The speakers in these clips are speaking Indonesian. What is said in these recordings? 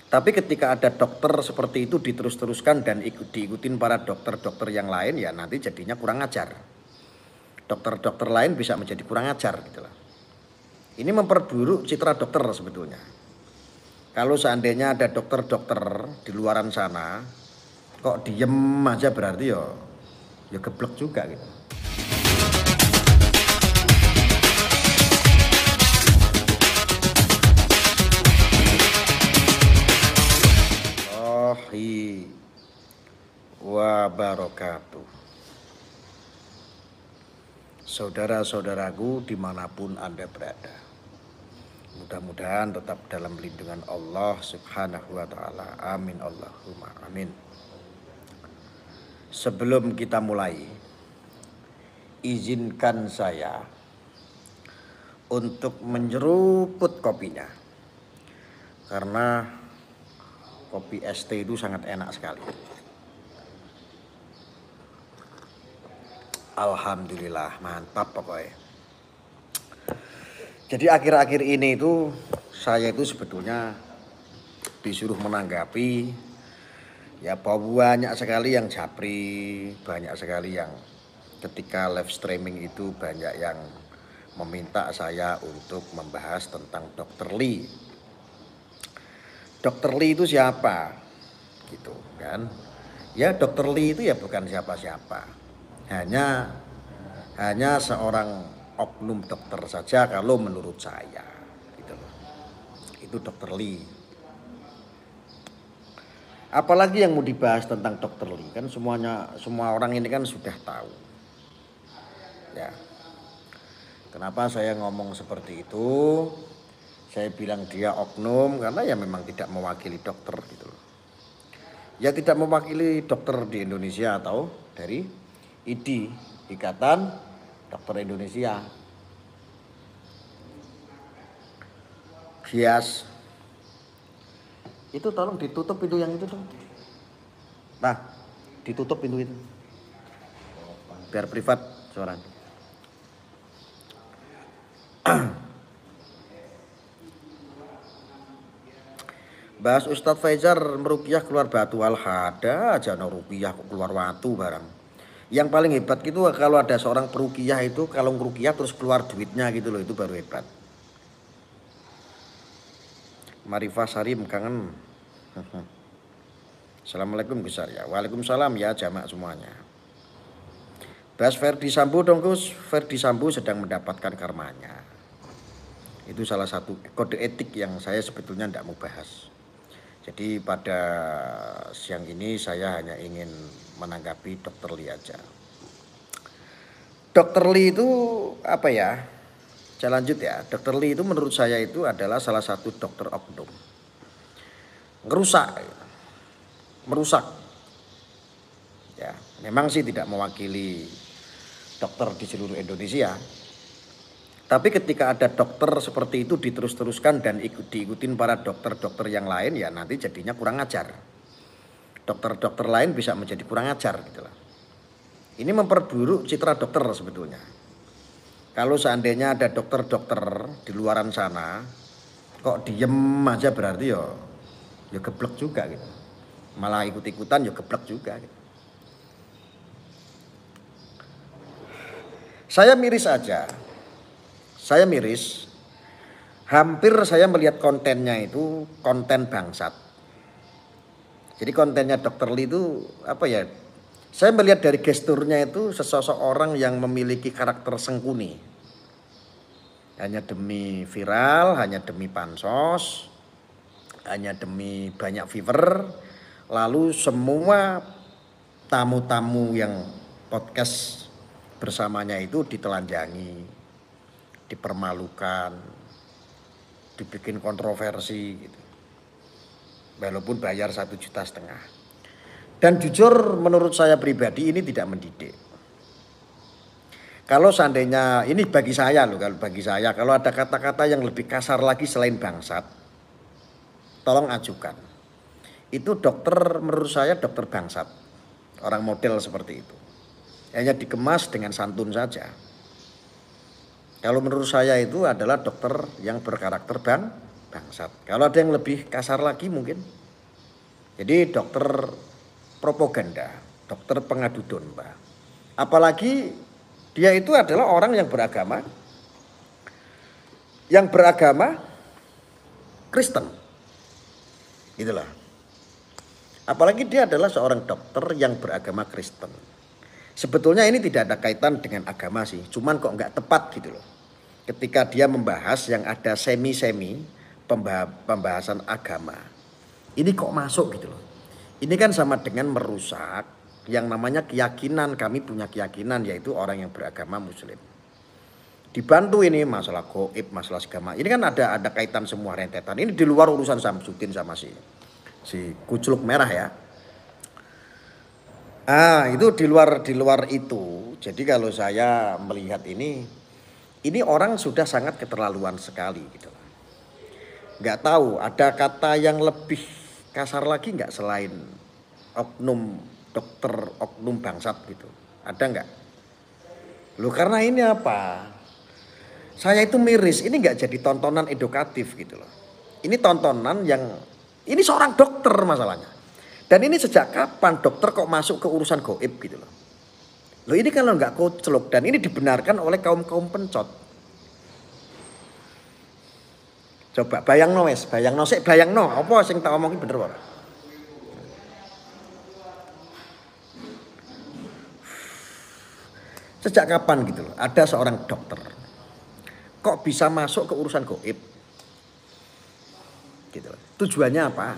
Tapi ketika ada dokter seperti itu diterus-teruskan dan diikutin para dokter-dokter yang lain, ya nanti jadinya kurang ajar. Dokter-dokter lain bisa menjadi kurang ajar gitu loh. Ini memperburuk citra dokter sebetulnya. Kalau seandainya ada dokter-dokter di luaran sana kok diem aja, berarti ya geblek juga gitu. Wahi wabarakatuh. Saudara-saudaraku dimanapun Anda berada, mudah-mudahan tetap dalam lindungan Allah subhanahu wa ta'ala. Amin Allahumma amin. Sebelum kita mulai, izinkan saya untuk menyeruput kopinya, karena kopi ST itu sangat enak sekali. Alhamdulillah, mantap pokoknya. Jadi akhir-akhir ini itu saya itu sebetulnya disuruh menanggapi, ya banyak sekali yang japri, banyak sekali yang ketika live streaming itu banyak yang meminta saya untuk membahas tentang Dr. Lee. Dr. Lee itu siapa? Gitu kan. Ya Dr. Lee itu ya bukan siapa-siapa. Hanya seorang oknum dokter saja kalau menurut saya gitu loh. Itu Dr. Lee. Apalagi yang mau dibahas tentang Dr. Lee, kan semua orang ini kan sudah tahu. Ya. Kenapa saya ngomong seperti itu? Saya bilang dia oknum karena ya memang tidak mewakili dokter gitu loh. Ya tidak mewakili dokter di Indonesia atau dari IDI, Ikatan Dokter Indonesia. Gias. Itu tolong ditutup pintu yang itu dong. Nah, ditutup pintu itu. Biar privat suaranya. Bahas Ustadz Faizar meruqyah keluar batu, ada aja no ruqyah kok keluar batu barang. Yang paling hebat gitu kalau ada seorang peruqyah itu kalau ngeruqyah terus keluar duitnya gitu loh, itu baru hebat. Marifah Sarim kangen. Assalamualaikum Gus Arya. Waalaikumsalam ya jamak semuanya. Bahas Ferdi Sambo dong Gus. Ferdi Sambo sedang mendapatkan karmanya. Itu salah satu kode etik yang saya sebetulnya tidak mau bahas. Jadi pada siang ini saya hanya ingin menanggapi Dr. Lee aja. Dr. Lee itu apa ya? Saya lanjut ya. Dr. Lee itu menurut saya itu adalah salah satu dokter oknum. Merusak. Ya, memang sih tidak mewakili dokter di seluruh Indonesia. Tapi ketika ada dokter seperti itu diterus-teruskan dan diikutin para dokter-dokter yang lain, ya nanti jadinya kurang ajar. Dokter-dokter lain bisa menjadi kurang ajar gitu loh. Ini memperburuk citra dokter sebetulnya. Kalau seandainya ada dokter-dokter di luaran sana kok diem aja, berarti ya geblek juga gitu. Malah ikut-ikutan ya geblek juga gitu. Saya miris, hampir saya melihat kontennya itu konten bangsat. Jadi kontennya Dr. Lee itu apa ya? Saya melihat dari gesturnya itu sesosok orang yang memiliki karakter sengkuni. Hanya demi viral, hanya demi pansos, hanya demi banyak viewer. Lalu semua tamu-tamu yang podcast bersamanya itu ditelanjangi, dipermalukan, dibikin kontroversi gitu. Walaupun bayar 1,5 juta. Dan jujur menurut saya pribadi ini tidak mendidik. Kalau seandainya ini bagi saya kalau ada kata-kata yang lebih kasar lagi selain bangsat, tolong ajukan. Itu dokter, menurut saya dokter bangsat. Orang model seperti itu. Hanya dikemas dengan santun saja. Kalau menurut saya itu adalah dokter yang berkarakter bangsat. Kalau ada yang lebih kasar lagi mungkin, jadi dokter propaganda, dokter pengadu domba. Apalagi dia itu adalah orang yang beragama Kristen, itulah. Apalagi dia adalah seorang dokter yang beragama Kristen. Sebetulnya ini tidak ada kaitan dengan agama sih, cuman kok nggak tepat gitu loh. Ketika dia membahas yang ada semi-semi pembahasan agama, ini kok masuk gitu loh. Ini kan sama dengan merusak yang namanya keyakinan. Kami punya keyakinan yaitu orang yang beragama Muslim. Dibantu ini masalah gaib, masalah agama. Ini kan ada kaitan semua rentetan. Ini di luar urusan Samsudin sama si kuculuk merah ya. Itu di luar itu. Jadi kalau saya melihat ini orang sudah sangat keterlaluan sekali gitu. Nggak tahu ada kata yang lebih kasar lagi nggak selain oknum dokter, oknum bangsat gitu. Ada nggak? Loh karena ini apa? Saya itu miris, ini nggak jadi tontonan edukatif gitu loh. Ini tontonan yang, ini seorang dokter masalahnya. Dan ini sejak kapan dokter kok masuk ke urusan gaib gitu loh. Loh ini kalau nggak koclok dan ini dibenarkan oleh kaum-kaum pencot. Coba bayangno apa sing tak omongin bener ora? Sejak kapan gitu loh ada seorang dokter kok bisa masuk ke urusan gaib? Gitu loh. Tujuannya apa?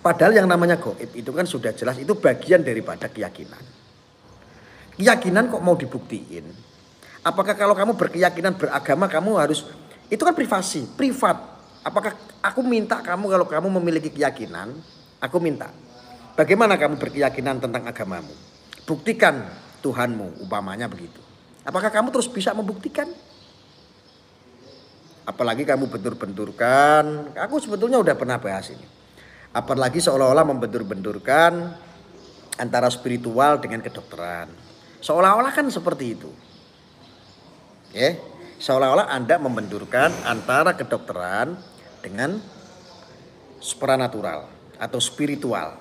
Padahal yang namanya gaib itu kan sudah jelas itu bagian daripada keyakinan. Keyakinan kok mau dibuktiin? Apakah kalau kamu berkeyakinan beragama kamu harus, itu kan privasi, privat. Apakah aku minta kamu kalau kamu memiliki keyakinan, aku minta. Bagaimana kamu berkeyakinan tentang agamamu? Buktikan Tuhanmu, umpamanya begitu. Apakah kamu terus bisa membuktikan? Apalagi kamu bentur-benturkan, aku sebetulnya udah pernah bahas ini. Apalagi seolah-olah membentur-benturkan antara spiritual dengan kedokteran. Seolah-olah kan seperti itu. Seolah-olah Anda membenturkan antara kedokteran dengan supranatural atau spiritual.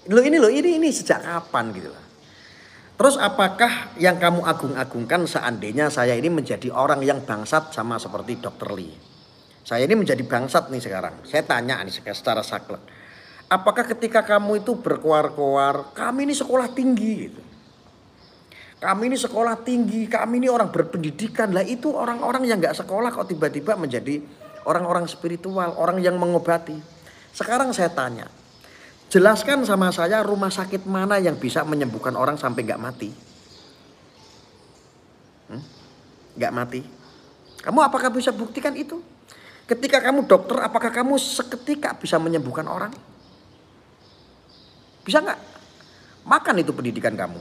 Ini sejak kapan gitu lah. Terus apakah yang kamu agung-agungkan seandainya saya ini menjadi orang yang bangsat sama seperti Dr. Lee? Saya ini menjadi bangsat nih sekarang. Saya tanya nih secara saklek. Apakah ketika kamu itu berkoar-koar, kami ini sekolah tinggi gitu. Kami ini sekolah tinggi, kami ini orang berpendidikan. Lah itu orang-orang yang gak sekolah kok tiba-tiba menjadi orang-orang spiritual, orang yang mengobati. Sekarang saya tanya, jelaskan sama saya rumah sakit mana yang bisa menyembuhkan orang sampai gak mati? Gak mati. Kamu apakah bisa buktikan itu? Ketika kamu dokter, apakah kamu seketika bisa menyembuhkan orang? Bisa nggak? Makan itu pendidikan kamu.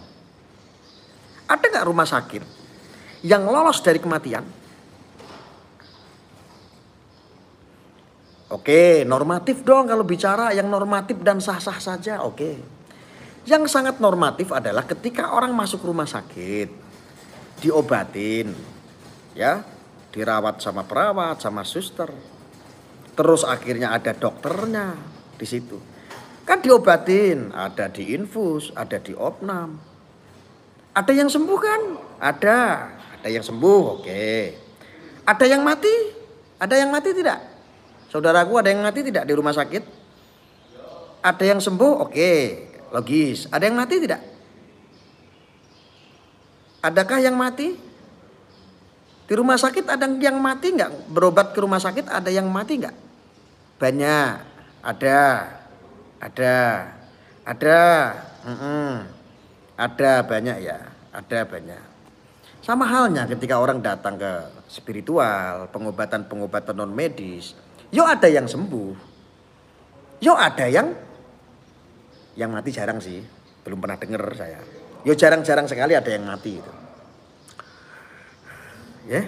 Ada nggak rumah sakit yang lolos dari kematian? Oke, normatif dong kalau bicara yang normatif dan sah-sah saja. Oke. Yang sangat normatif adalah ketika orang masuk rumah sakit, diobatin, ya, dirawat sama perawat, sama suster. Terus akhirnya ada dokternya di situ. Kan diobatin, ada diinfus, ada diopnam. Ada yang sembuh kan? Ada yang sembuh, oke. Ada yang mati? Ada yang mati tidak? Saudaraku ada yang mati tidak di rumah sakit? Ada yang sembuh, oke, logis. Ada yang mati tidak? Adakah yang mati? Di rumah sakit ada yang mati nggak? Berobat ke rumah sakit ada yang mati nggak? Banyak, ada banyak ya, ada banyak. Sama halnya ketika orang datang ke spiritual, pengobatan non medis, yo ada yang sembuh, yo ada yang mati jarang sih, belum pernah dengar saya. Yo jarang-jarang sekali ada yang mati itu. Ya,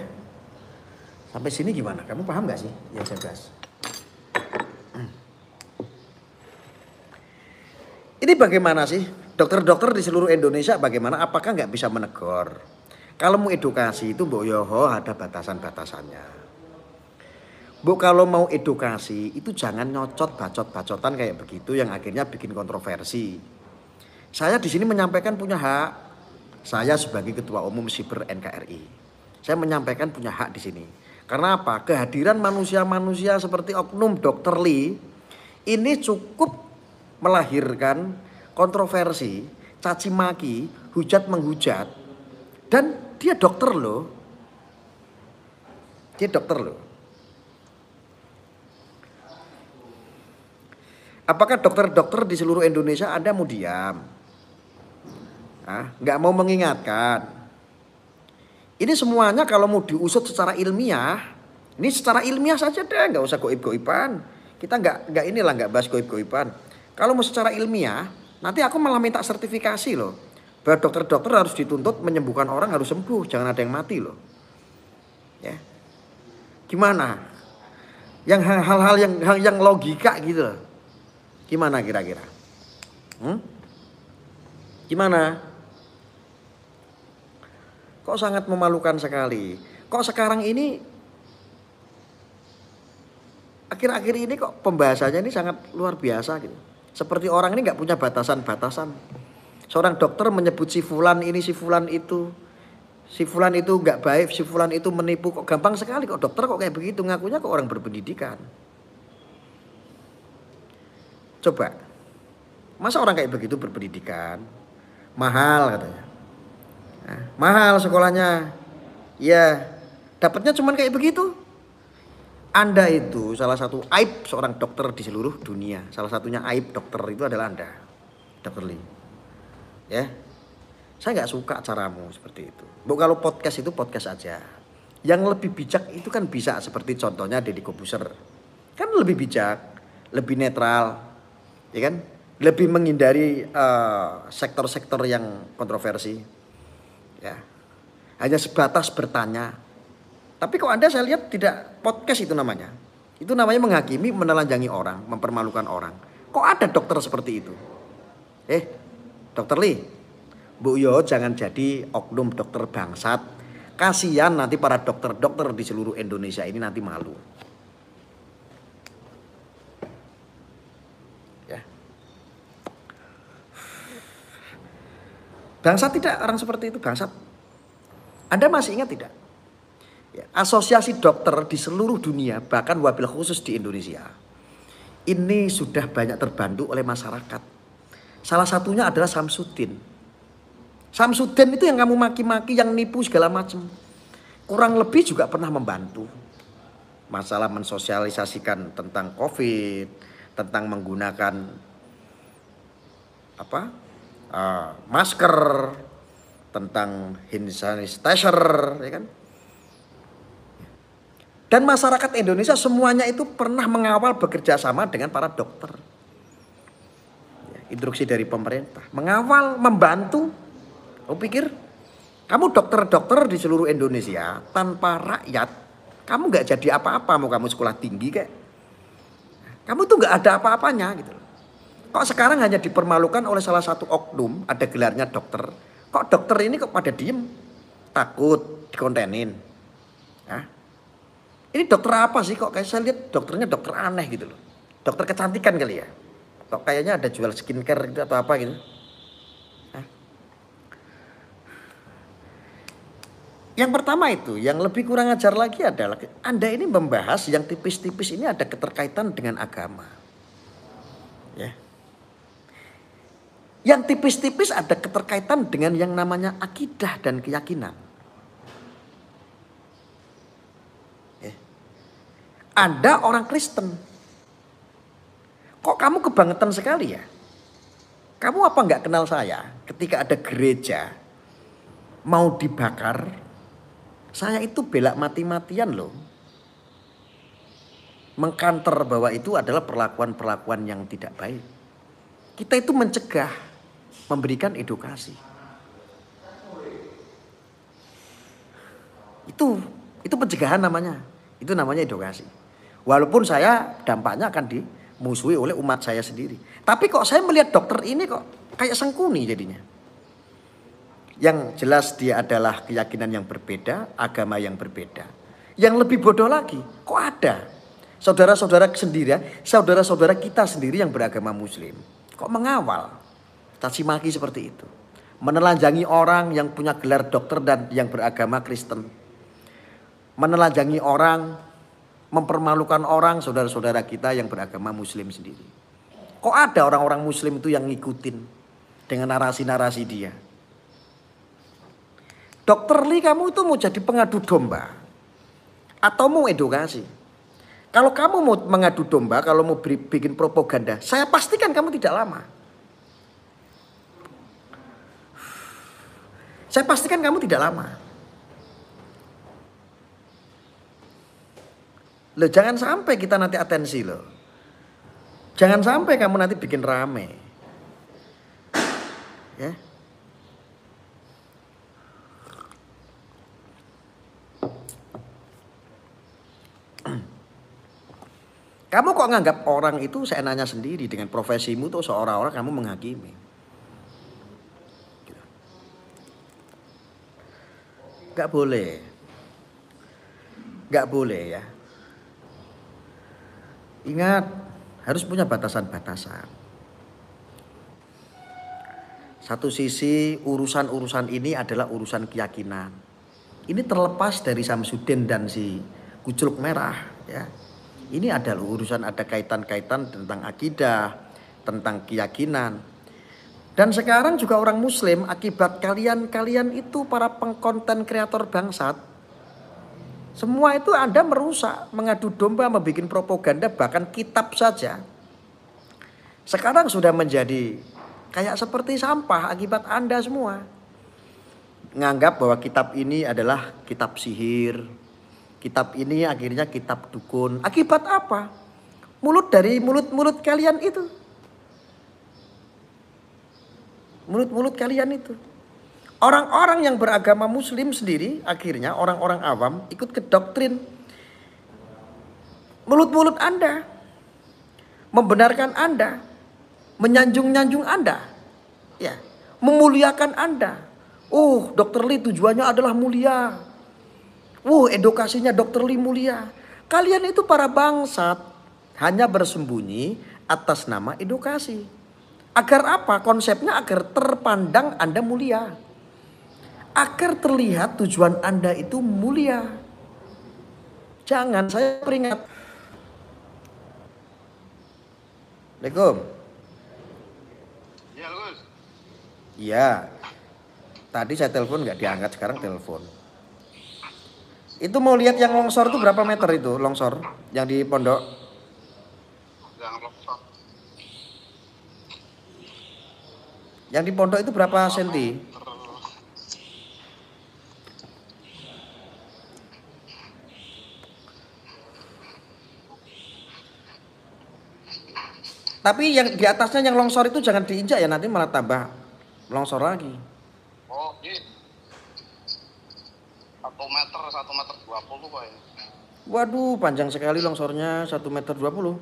sampai sini gimana? Kamu paham nggak sih yang saya bahas? Ini bagaimana sih dokter-dokter di seluruh Indonesia bagaimana? Apakah nggak bisa menegur? Kalau mau edukasi itu mbok yoho ada batasan-batasannya. Bu, kalau mau edukasi itu jangan nyocot bacot-bacotan kayak begitu yang akhirnya bikin kontroversi. Saya di sini menyampaikan punya hak. Saya sebagai Ketua Umum Siber NKRI, saya menyampaikan punya hak di sini. Karena apa? Kehadiran manusia-manusia seperti Oknum Dr. Lee ini cukup melahirkan kontroversi, caci maki, hujat menghujat, dan dia dokter loh. Dia dokter loh. Apakah dokter-dokter di seluruh Indonesia Anda mau diam? Nggak mau mengingatkan. Ini semuanya kalau mau diusut secara ilmiah, ini secara ilmiah saja deh, nggak usah goib-goiban. Kita nggak bahas goib-goiban. Kalau mau secara ilmiah, nanti aku malah minta sertifikasi loh. Bahwa dokter-dokter harus dituntut menyembuhkan orang harus sembuh, jangan ada yang mati loh. Ya, gimana? Yang hal-hal yang logika gitu loh. Gimana kira-kira? Gimana? Kok sangat memalukan sekali. Kok sekarang ini akhir-akhir ini kok pembahasannya ini sangat luar biasa gitu. Seperti orang ini nggak punya batasan-batasan. Seorang dokter menyebut si fulan ini, si fulan itu. Si fulan itu nggak baik, si fulan itu menipu. Kok gampang sekali kok dokter kok kayak begitu. Ngakunya kok orang berpendidikan. Coba. Masa orang kayak begitu berpendidikan? Mahal katanya. Nah, mahal sekolahnya. Ya, dapatnya cuman kayak begitu. Anda itu salah satu aib seorang dokter di seluruh dunia. Salah satunya aib dokter itu adalah Anda, Dr. Lee. Ya, saya nggak suka caramu seperti itu. Bu, kalau podcast itu podcast aja. Yang lebih bijak itu kan bisa seperti contohnya Deddy Kobuser. Kan lebih bijak, lebih netral, ya kan? Lebih menghindari sektor-sektor yang kontroversi. Ya, hanya sebatas bertanya. Tapi kok Anda saya lihat tidak podcast itu namanya. Itu namanya menghakimi, menelanjangi orang, mempermalukan orang. Kok ada dokter seperti itu? Dr. Lee, Bu Yo jangan jadi oknum dokter bangsat. Kasihan nanti para dokter-dokter di seluruh Indonesia ini nanti malu. Ya. Bangsat tidak orang seperti itu, bangsat. Anda masih ingat tidak? Ya, asosiasi dokter di seluruh dunia, bahkan wabil khusus di Indonesia, ini sudah banyak terbantu oleh masyarakat. Salah satunya adalah Samsudin. Samsudin itu yang kamu maki-maki, yang nipu segala macam. Kurang lebih juga pernah membantu. Masalah mensosialisasikan tentang COVID, tentang menggunakan masker, tentang hand sanitizer, ya kan? Dan masyarakat Indonesia semuanya itu pernah mengawal bekerja sama dengan para dokter. Instruksi dari pemerintah, mengawal, membantu. Kamu pikir kamu dokter-dokter di seluruh Indonesia tanpa rakyat, kamu nggak jadi apa-apa. Mau kamu sekolah tinggi kayak, kamu tuh nggak ada apa-apanya gitu. Kok sekarang hanya dipermalukan oleh salah satu oknum, ada gelarnya dokter. Kok dokter ini kok pada diem, takut dikontenin? Ini dokter apa sih? Kok kayak saya lihat dokternya dokter aneh gitu loh. Dokter kecantikan kali ya. Kok kayaknya ada jual skincare gitu atau apa gitu. Yang pertama itu, yang lebih kurang ajar lagi adalah Anda ini membahas yang tipis-tipis ini ada keterkaitan dengan agama. Ya. Yang tipis-tipis ada keterkaitan dengan yang namanya akidah dan keyakinan. Ya. Anda orang Kristen. Kok kamu kebangetan sekali ya? Kamu apa nggak kenal saya? Ketika ada gereja mau dibakar, saya itu bela mati-matian loh. Mengkanter bahwa itu adalah perlakuan-perlakuan yang tidak baik. Kita itu mencegah, memberikan edukasi. Itu pencegahan namanya. Itu namanya edukasi. Walaupun saya dampaknya akan dimusuhi oleh umat saya sendiri. Tapi kok saya melihat dokter ini kok kayak sengkuni jadinya. Yang jelas dia adalah keyakinan yang berbeda, agama yang berbeda. Yang lebih bodoh lagi, kok ada Saudara-saudara sendiri, saudara-saudara kita sendiri yang beragama Muslim, kok mengawal caci maki seperti itu, menelanjangi orang yang punya gelar dokter dan yang beragama Kristen, menelanjangi orang, mempermalukan orang, saudara-saudara kita yang beragama Muslim sendiri. Kok ada orang-orang Muslim itu yang ngikutin dengan narasi-narasi dia? Dokter Lee, kamu itu mau jadi pengadu domba atau mau edukasi? Kalau kamu mau mengadu domba, kalau mau bikin propaganda, saya pastikan kamu tidak lama. Saya pastikan kamu tidak lama. Loh, jangan sampai kita nanti atensi loh. Jangan sampai kamu nanti bikin rame. Ya. Kamu kok nganggap orang itu seenaknya sendiri dengan profesimu tuh seolah-olah kamu menghakimi. Gak boleh. Gak boleh ya. Ingat, harus punya batasan-batasan. Satu sisi urusan-urusan ini adalah urusan keyakinan. Ini terlepas dari Samsudin dan si Kuculuk Merah ya. Ini adalah urusan, ada kaitan-kaitan tentang akidah, tentang keyakinan. Dan sekarang juga orang Muslim, akibat kalian itu para pengkonten kreator bangsat, semua itu Anda merusak, mengadu domba, membuat propaganda, bahkan kitab saja. Sekarang sudah menjadi kayak seperti sampah akibat Anda semua. Nganggap bahwa kitab ini adalah kitab sihir. Kitab ini akhirnya kitab dukun. Akibat apa? Mulut kalian itu. Mulut kalian itu. Orang-orang yang beragama Muslim sendiri akhirnya orang-orang awam ikut ke doktrin mulut Anda. Membenarkan Anda. Menyanjung-nyanjung Anda. Ya, memuliakan Anda. Dokter Lee tujuannya adalah mulia. Edukasinya Dokter Lee mulia. Kalian itu para bangsat hanya bersembunyi atas nama edukasi. Agar apa? Konsepnya agar terpandang Anda mulia. Agar terlihat tujuan Anda itu mulia. Jangan, saya peringat. Assalamualaikum. Ya, Gus. Iya. Tadi saya telepon nggak diangkat, sekarang telepon. Itu mau lihat yang longsor itu berapa meter itu longsor yang di pondok? Yang longsor. Yang di pondok itu berapa senti? Tapi yang di atasnya yang longsor itu jangan diinjak ya, nanti malah tambah longsor lagi. Oh, iya. 1 meter 20 Pak ya. Waduh, panjang sekali longsornya, 1 meter 20.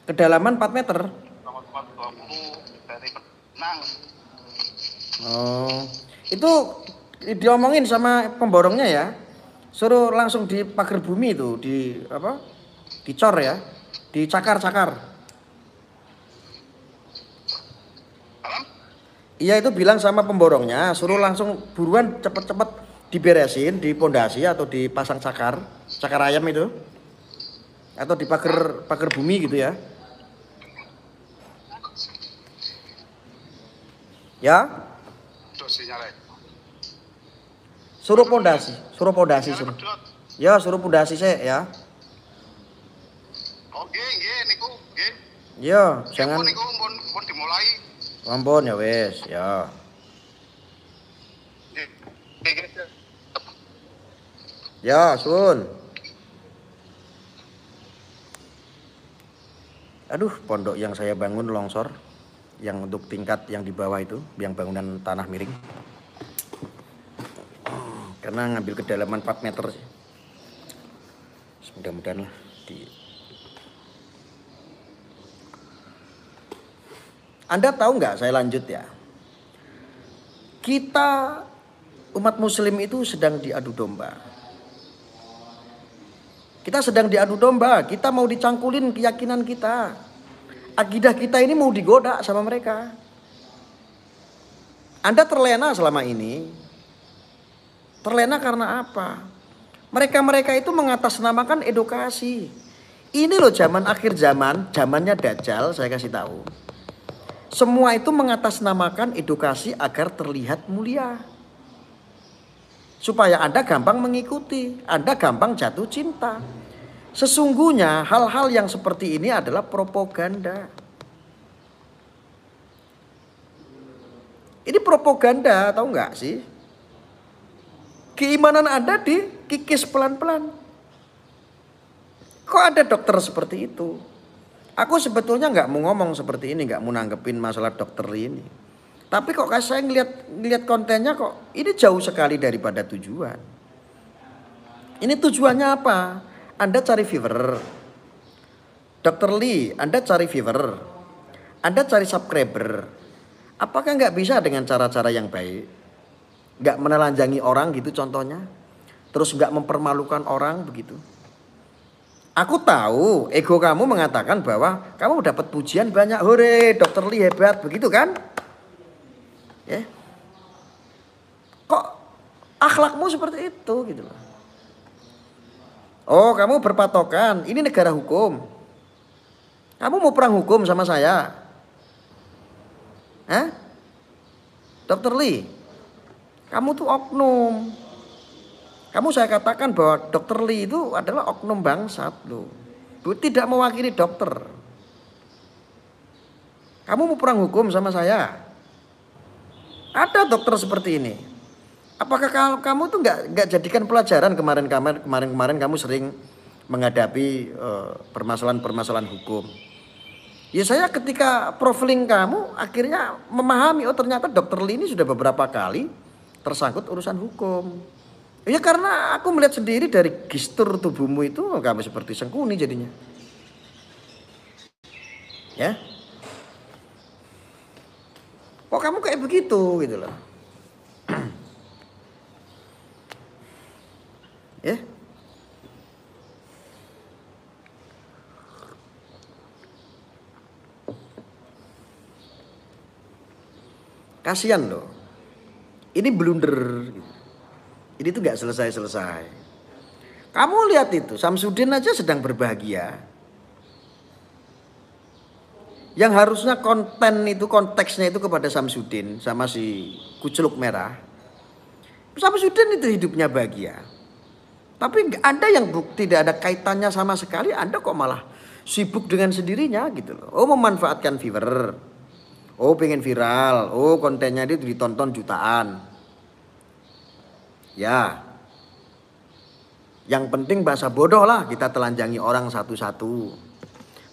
Kedalaman 4 meter. 1 meter 20 dari benang. Oh, itu diomongin sama pemborongnya ya. Suruh langsung di pagar bumi itu, di apa? Dicor ya, dicakar-cakar. Iya, itu bilang sama pemborongnya, suruh langsung buruan cepet-cepet diberesin, di pondasi atau dipasang cakar ayam itu, atau di pagar bumi gitu ya. Ya. Suruh pondasi. Ya, suruh pondasi saya ya. Oke, niku, nggih. Ya, jangan. Niku pun dimulai. Ampun ya wes, ya. Ya, sun. Aduh, pondok yang saya bangun longsor. Yang untuk tingkat yang di bawah itu, yang bangunan tanah miring. Karena ngambil kedalaman 4 meter sih. Mudah-mudahan lah Anda tahu nggak, saya lanjut ya. Kita umat muslim itu sedang diadu domba. Kita sedang diadu domba, kita mau dicangkulin keyakinan kita. Akidah kita ini mau digoda sama mereka. Anda terlena selama ini. Terlena karena apa? Mereka-mereka itu mengatasnamakan edukasi. Ini loh zaman akhir zaman, zamannya Dajjal, saya kasih tahu. Semua itu mengatasnamakan edukasi agar terlihat mulia. Supaya Anda gampang mengikuti, Anda gampang jatuh cinta. Sesungguhnya hal-hal yang seperti ini adalah propaganda. Ini propaganda, tahu nggak sih? Keimanan Anda dikikis pelan-pelan. Kok ada dokter seperti itu? Aku sebetulnya nggak mau ngomong seperti ini, nggak mau nanggepin masalah dokter ini. Tapi kok saya ngeliat kontennya kok ini jauh sekali daripada tujuan. Ini tujuannya apa? Anda cari viewer. Dr. Lee, Anda cari viewer. Anda cari subscriber. Apakah nggak bisa dengan cara-cara yang baik? Nggak menelanjangi orang gitu contohnya. Terus nggak mempermalukan orang begitu. Aku tahu ego kamu mengatakan bahwa kamu dapat pujian banyak. Hore, Dr. Lee hebat begitu kan? Ya. Kok akhlakmu seperti itu gitu loh. Oh, kamu berpatokan, ini negara hukum. Kamu mau perang hukum sama saya? Hah? Dr. Lee, kamu tuh oknum. Kamu saya katakan bahwa Dr. Lee itu adalah oknum bangsat loh. Tidak mewakili dokter. Kamu mau perang hukum sama saya? Ada dokter seperti ini. Apakah kamu tuh nggak jadikan pelajaran kemarin kamu sering menghadapi permasalahan-permasalahan hukum? Ya saya ketika profiling kamu akhirnya memahami, oh ternyata dokter Lee ini sudah beberapa kali tersangkut urusan hukum. Ya karena aku melihat sendiri dari gestur tubuhmu itu kamu seperti Sengkuni jadinya. Ya. Kok kamu kayak begitu gitu loh. Ya. Kasihan loh. Ini blunder gitu. Ini tuh gak selesai-selesai. Kamu lihat itu, Samsudin aja sedang berbahagia. Yang harusnya konten itu, konteksnya itu kepada Samsudin sama si Kuculuk Merah. Samsudin itu hidupnya bahagia. Tapi Anda yang tidak ada kaitannya sama sekali, Anda kok malah sibuk dengan sendirinya gitu loh. Oh memanfaatkan viewer. Oh pengen viral. Oh kontennya itu ditonton jutaan. Ya. Yang penting bahasa bodoh lah, kita telanjangi orang satu-satu.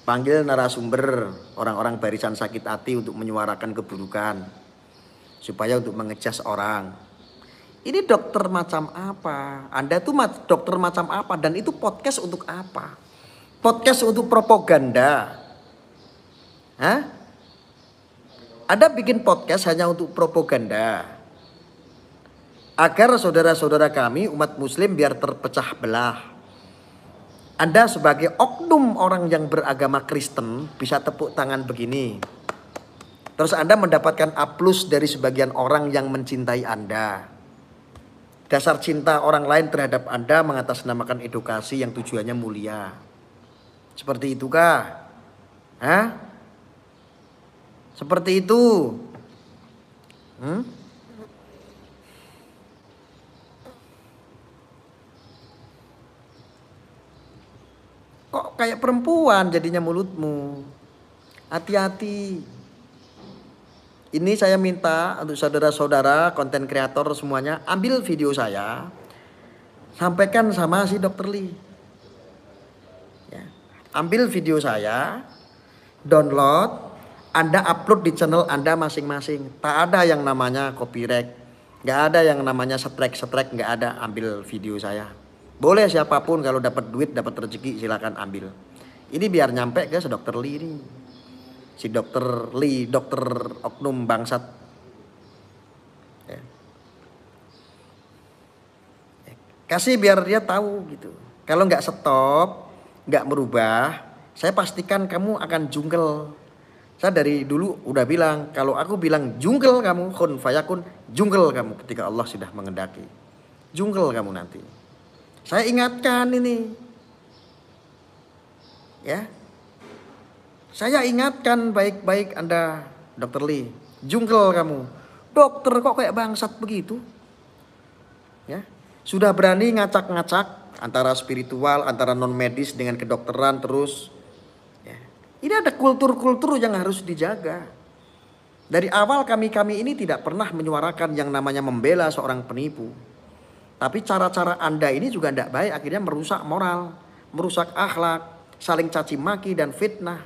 Panggil narasumber, orang-orang barisan sakit hati untuk menyuarakan keburukan. Supaya untuk mengejas orang. Ini dokter macam apa? Anda tuh dokter macam apa? Dan itu podcast untuk apa? Podcast untuk propaganda. Hah? Anda bikin podcast hanya untuk propaganda. Agar saudara-saudara kami umat muslim biar terpecah belah. Anda sebagai oknum orang yang beragama Kristen bisa tepuk tangan begini. Terus Anda mendapatkan aplaus dari sebagian orang yang mencintai Anda. Dasar cinta orang lain terhadap Anda mengatasnamakan edukasi yang tujuannya mulia. Seperti itukah? Hah? Seperti itu? Kok kayak perempuan jadinya mulutmu? Hati-hati. Ini saya minta untuk saudara-saudara konten kreator semuanya, ambil video saya, sampaikan sama si Dr. Lee. Ya. Ambil video saya, download, Anda upload di channel Anda masing-masing. Tak ada yang namanya copyright, nggak ada yang namanya strike, nggak ada. Ambil video saya. Boleh siapapun kalau dapat duit, dapat rezeki silakan ambil. Ini biar nyampe ke si Dr. Lee ini. Si Dr. Lee, dokter oknum bangsat. Ya. Kasih biar dia tahu gitu. Kalau nggak stop, nggak merubah, saya pastikan kamu akan jungkel. Saya dari dulu udah bilang, kalau aku bilang jungkel kamu, kun fayakun, jungkel kamu ketika Allah sudah mengendaki. Jungkel kamu nanti. Saya ingatkan ini. Ya. Saya ingatkan baik-baik Anda, Dr. Lee. Jungkel kamu. Dokter kok kayak bangsat begitu? Ya. Sudah berani ngacak-ngacak antara spiritual, antara non medis dengan kedokteran terus. Ya. Ini ada kultur-kultur yang harus dijaga. Dari awal kami ini tidak pernah menyuarakan yang namanya membela seorang penipu. Tapi cara-cara Anda ini juga tidak baik, akhirnya merusak moral, merusak akhlak, saling caci maki dan fitnah.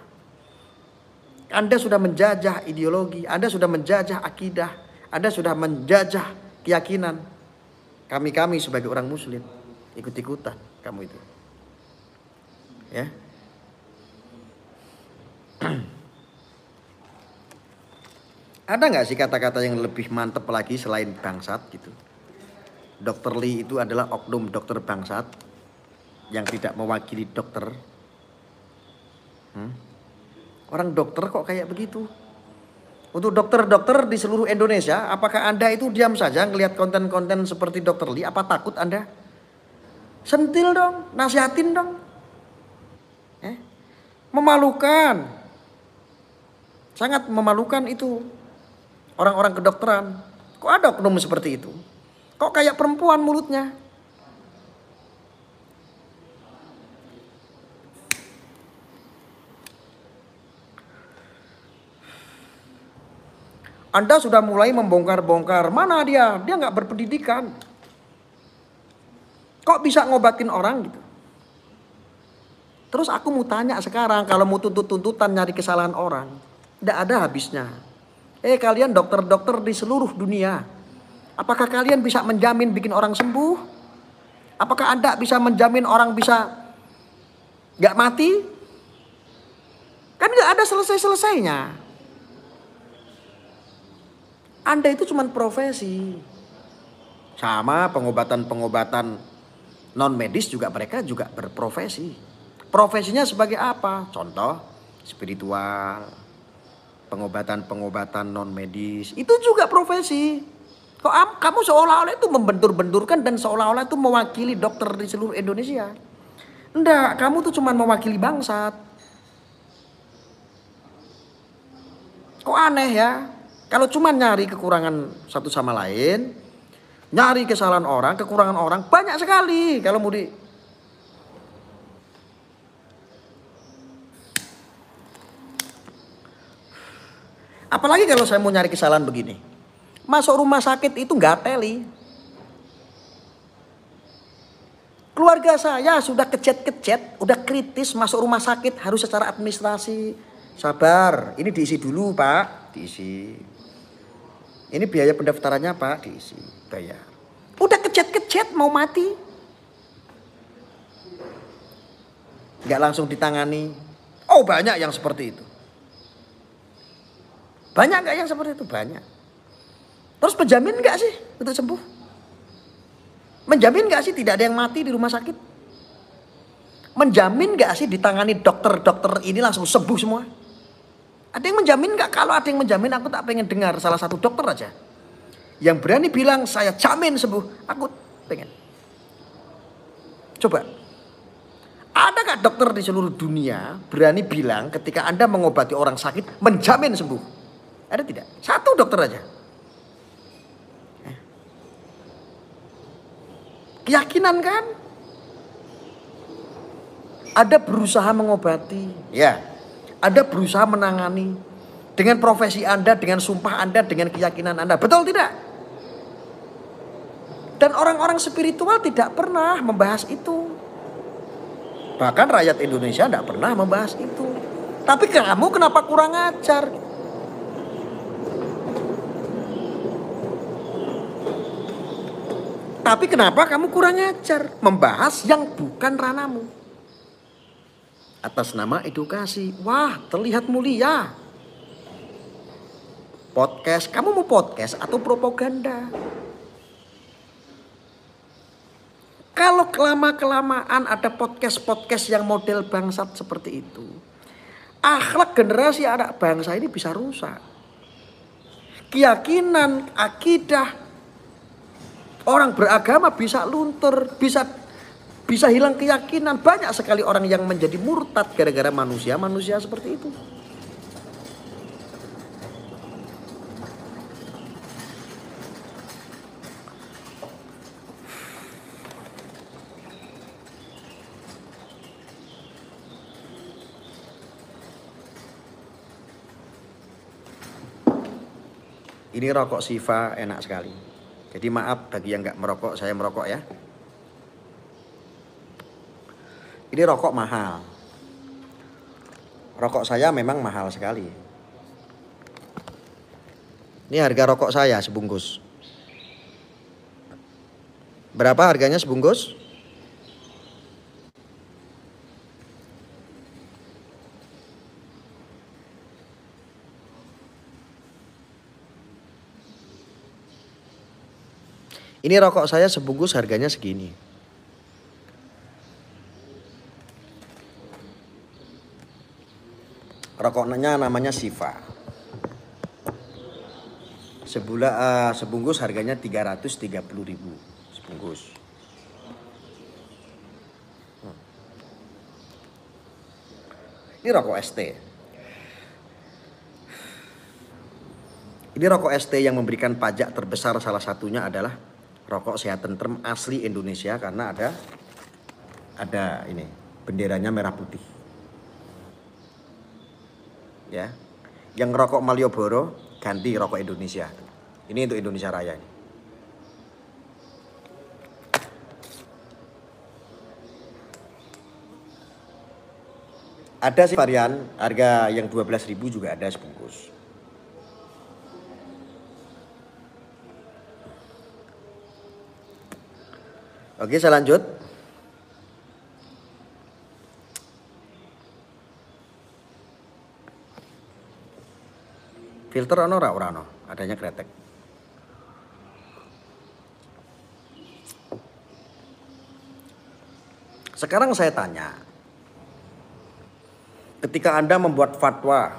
Anda sudah menjajah ideologi, Anda sudah menjajah akidah, Anda sudah menjajah keyakinan. Kami sebagai orang muslim ikut-ikutan kamu itu. Ya. Ada nggak sih kata-kata yang lebih mantep lagi selain bangsat gitu? Dr. Lee itu adalah oknum dokter bangsat yang tidak mewakili dokter. Orang dokter kok kayak begitu? Untuk dokter-dokter di seluruh Indonesia, apakah Anda itu diam saja ngelihat konten-konten seperti Dr. Lee? Apa takut Anda? Sentil dong, nasihatin dong. Memalukan. Sangat memalukan itu. Orang-orang kedokteran. Kok ada oknum seperti itu? Kok kayak perempuan mulutnya? Anda sudah mulai membongkar-bongkar. Mana dia? Dia nggak berpendidikan. Kok bisa ngobatin orang gitu? Terus aku mau tanya sekarang, kalau mau tuntut-tuntutan nyari kesalahan orang, tidak ada habisnya. Kalian dokter-dokter di seluruh dunia, apakah kalian bisa menjamin bikin orang sembuh? Apakah Anda bisa menjamin orang bisa nggak mati? Kan nggak ada selesai-selesainya. Anda itu cuma profesi. Sama pengobatan-pengobatan non medis juga mereka juga berprofesi. Profesinya sebagai apa? Contoh spiritual, pengobatan-pengobatan non medis, itu juga profesi. Kok kamu seolah-olah itu membentur-benturkan dan seolah-olah itu mewakili dokter di seluruh Indonesia? Enggak, kamu tuh cuma mewakili bangsat. Kok aneh ya? Kalau cuma nyari kekurangan satu sama lain, nyari kesalahan orang, kekurangan orang, banyak sekali. Kalau mau apalagi kalau saya mau nyari kesalahan begini. Masuk rumah sakit itu nggak teli. Keluarga saya sudah kecet-kecet, udah kritis masuk rumah sakit harus secara administrasi. Sabar, ini diisi dulu Pak, diisi. Ini biaya pendaftarannya Pak, diisi, bayar. Udah kecet-kecet mau mati. Nggak langsung ditangani. Oh banyak yang seperti itu. Banyak nggak yang seperti itu? Banyak. Terus menjamin nggak sih untuk sembuh? Menjamin nggak sih tidak ada yang mati di rumah sakit? Menjamin nggak sih ditangani dokter-dokter ini langsung sembuh semua? Ada yang menjamin nggak? Kalau ada yang menjamin, aku tak pengen dengar salah satu dokter aja yang berani bilang saya jamin sembuh. Aku pengen. Coba. Ada nggak dokter di seluruh dunia berani bilang ketika Anda mengobati orang sakit menjamin sembuh? Ada tidak? Satu dokter aja. Keyakinan kan? Ada berusaha mengobati. Ya. Ada berusaha menangani dengan profesi Anda, dengan sumpah Anda, dengan keyakinan Anda. Betul tidak? Dan orang-orang spiritual tidak pernah membahas itu. Bahkan rakyat Indonesia tidak pernah membahas itu. Tapi kamu kenapa kurang ajar? Tapi kenapa kamu kurang ajar? Membahas yang bukan ranamu. Atas nama edukasi. Wah, terlihat mulia. Podcast, kamu mau podcast atau propaganda? Kalau kelamaan ada podcast-podcast yang model bangsat seperti itu, akhlak generasi anak bangsa ini bisa rusak. Keyakinan, akidah orang beragama bisa luntur, bisa hilang keyakinan. Banyak sekali orang yang menjadi murtad gara-gara manusia seperti itu. Ini rokok Siva enak sekali. Jadi maaf bagi yang nggak merokok, saya merokok ya. Ini rokok mahal. Rokok saya memang mahal sekali. Ini harga rokok saya sebungkus. Berapa harganya sebungkus? Ini rokok saya sebungkus harganya segini. Rokoknya namanya Siva. Sebungkus harganya 330.000 sebungkus. Ini rokok ST. Ini rokok ST yang memberikan pajak terbesar, salah satunya adalah rokok Sehat Tentrem asli Indonesia, karena ada ini benderanya merah putih. Ya. Yang rokok Malioboro ganti rokok Indonesia. Ini untuk Indonesia Raya ini. Ada sih varian harga yang 12.000 juga ada sebungkus. Oke, saya lanjut. Filter ono ora ono, adanya kretek. Sekarang saya tanya, ketika Anda membuat fatwa,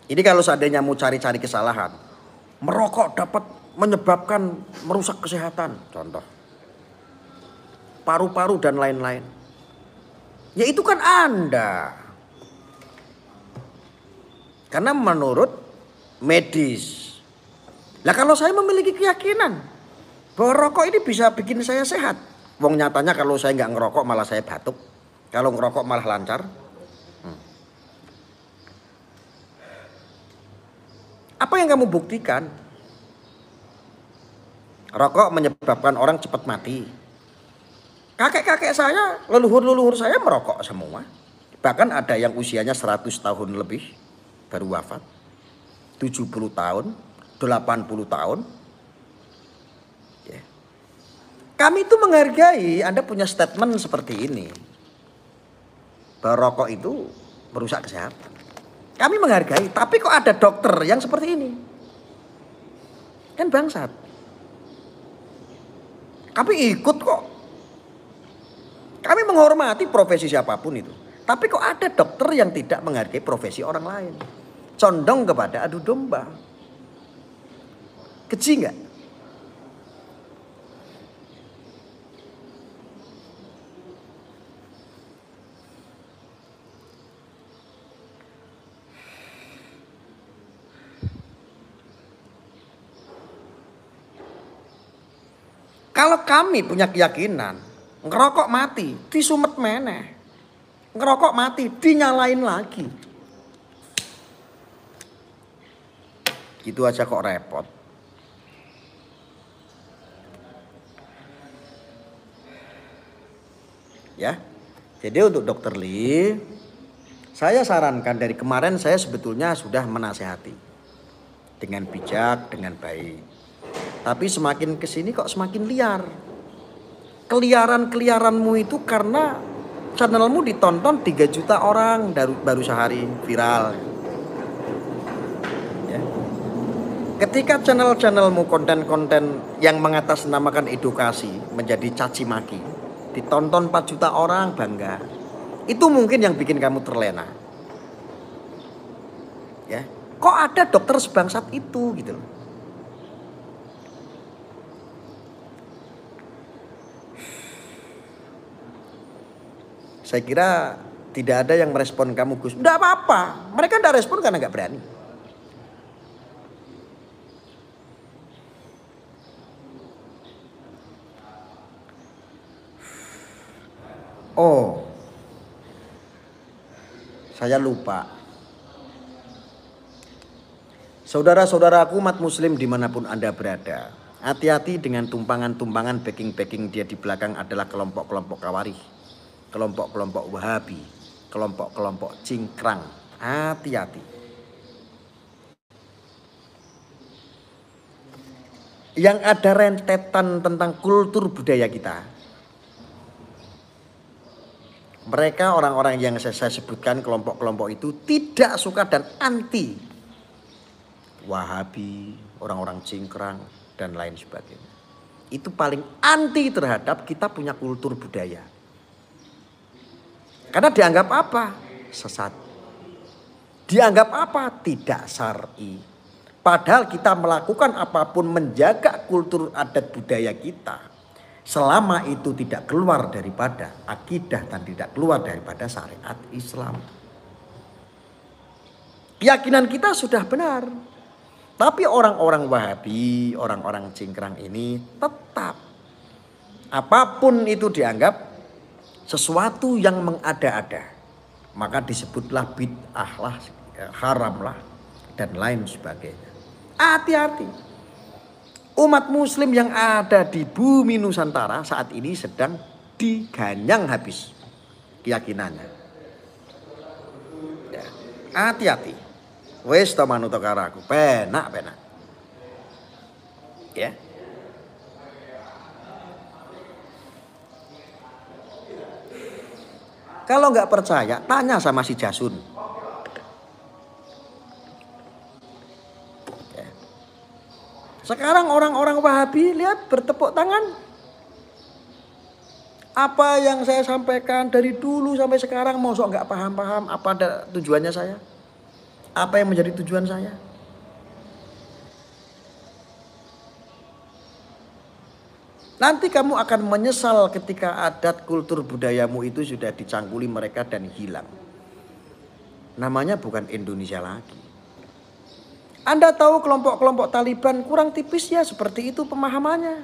ini kalau seandainya mau cari-cari kesalahan, merokok dapat menyebabkan merusak kesehatan, contoh paru-paru dan lain-lain. Ya itu kan Anda. Karena menurut medis. Lah kalau saya memiliki keyakinan bahwa rokok ini bisa bikin saya sehat. Wong nyatanya kalau saya nggak ngerokok malah saya batuk. Kalau ngerokok malah lancar. Apa yang kamu buktikan? Rokok menyebabkan orang cepat mati. Kakek-kakek saya, leluhur-leluhur saya merokok semua. Bahkan ada yang usianya 100 tahun lebih baru wafat. 70 tahun, 80 tahun. Ya. Kami itu menghargai Anda punya statement seperti ini. Bahwa rokok itu merusak kesehatan. Kami menghargai, tapi kok ada dokter yang seperti ini? Kan bangsat. Kami ikut kok. Kami menghormati profesi siapapun itu. Tapi kok ada dokter yang tidak menghargai profesi orang lain? Condong kepada adu domba. Keji nggak? Kalau kami punya keyakinan, ngerokok mati, disumet meneh. Ngerokok mati, dinyalain lagi. Gitu aja kok repot. Ya. Jadi untuk Dokter Lee, saya sarankan dari kemarin saya sebetulnya sudah menasehati. Dengan bijak, dengan baik. Tapi semakin kesini kok semakin liar. Keliaran-keliaranmu itu karena channelmu ditonton 3 juta orang baru sehari viral. Ya. Ketika channel-channelmu konten-konten yang mengatasnamakan edukasi menjadi caci maki, ditonton 4 juta orang bangga, itu mungkin yang bikin kamu terlena. Ya, kok ada dokter sebangsat itu gitu loh. Saya kira tidak ada yang merespon kamu, Gus. Enggak apa-apa, mereka enggak respon karena enggak berani. Oh, saya lupa. Saudara-saudaraku umat muslim dimanapun Anda berada, hati-hati dengan tumpangan-tumpangan backing-backing dia di belakang adalah kelompok-kelompok kawarih, kelompok-kelompok wahabi, kelompok-kelompok cingkrang. Hati-hati. Yang ada rentetan tentang kultur budaya kita. Mereka orang-orang yang saya sebutkan kelompok-kelompok itu tidak suka dan anti Wahabi, orang-orang cingkrang dan lain sebagainya. Itu paling anti terhadap kita punya kultur budaya. Karena dianggap apa? Sesat. Dianggap apa? Tidak syar'i. Padahal kita melakukan apapun menjaga kultur adat budaya kita. Selama itu tidak keluar daripada akidah dan tidak keluar daripada syariat Islam. Keyakinan kita sudah benar. Tapi orang-orang Wahabi, orang-orang cingkrang ini tetap apapun itu dianggap sesuatu yang mengada-ada. Maka disebutlah bid'ah lah, haram lah, dan lain sebagainya. Hati-hati. Umat muslim yang ada di bumi Nusantara saat ini sedang diganyang habis keyakinannya. Ya, hati-hati. Wes to manut karo aku, penak. Ya. Kalau nggak percaya, tanya sama si Jasun. Sekarang orang-orang Wahabi lihat bertepuk tangan. Apa yang saya sampaikan dari dulu sampai sekarang mosok nggak paham-paham apa ada tujuannya saya? Apa yang menjadi tujuan saya? Nanti kamu akan menyesal ketika adat kultur budayamu itu sudah dicangkuli mereka dan hilang. Namanya bukan Indonesia lagi. Anda tahu kelompok-kelompok Taliban kurang tipis ya seperti itu pemahamannya.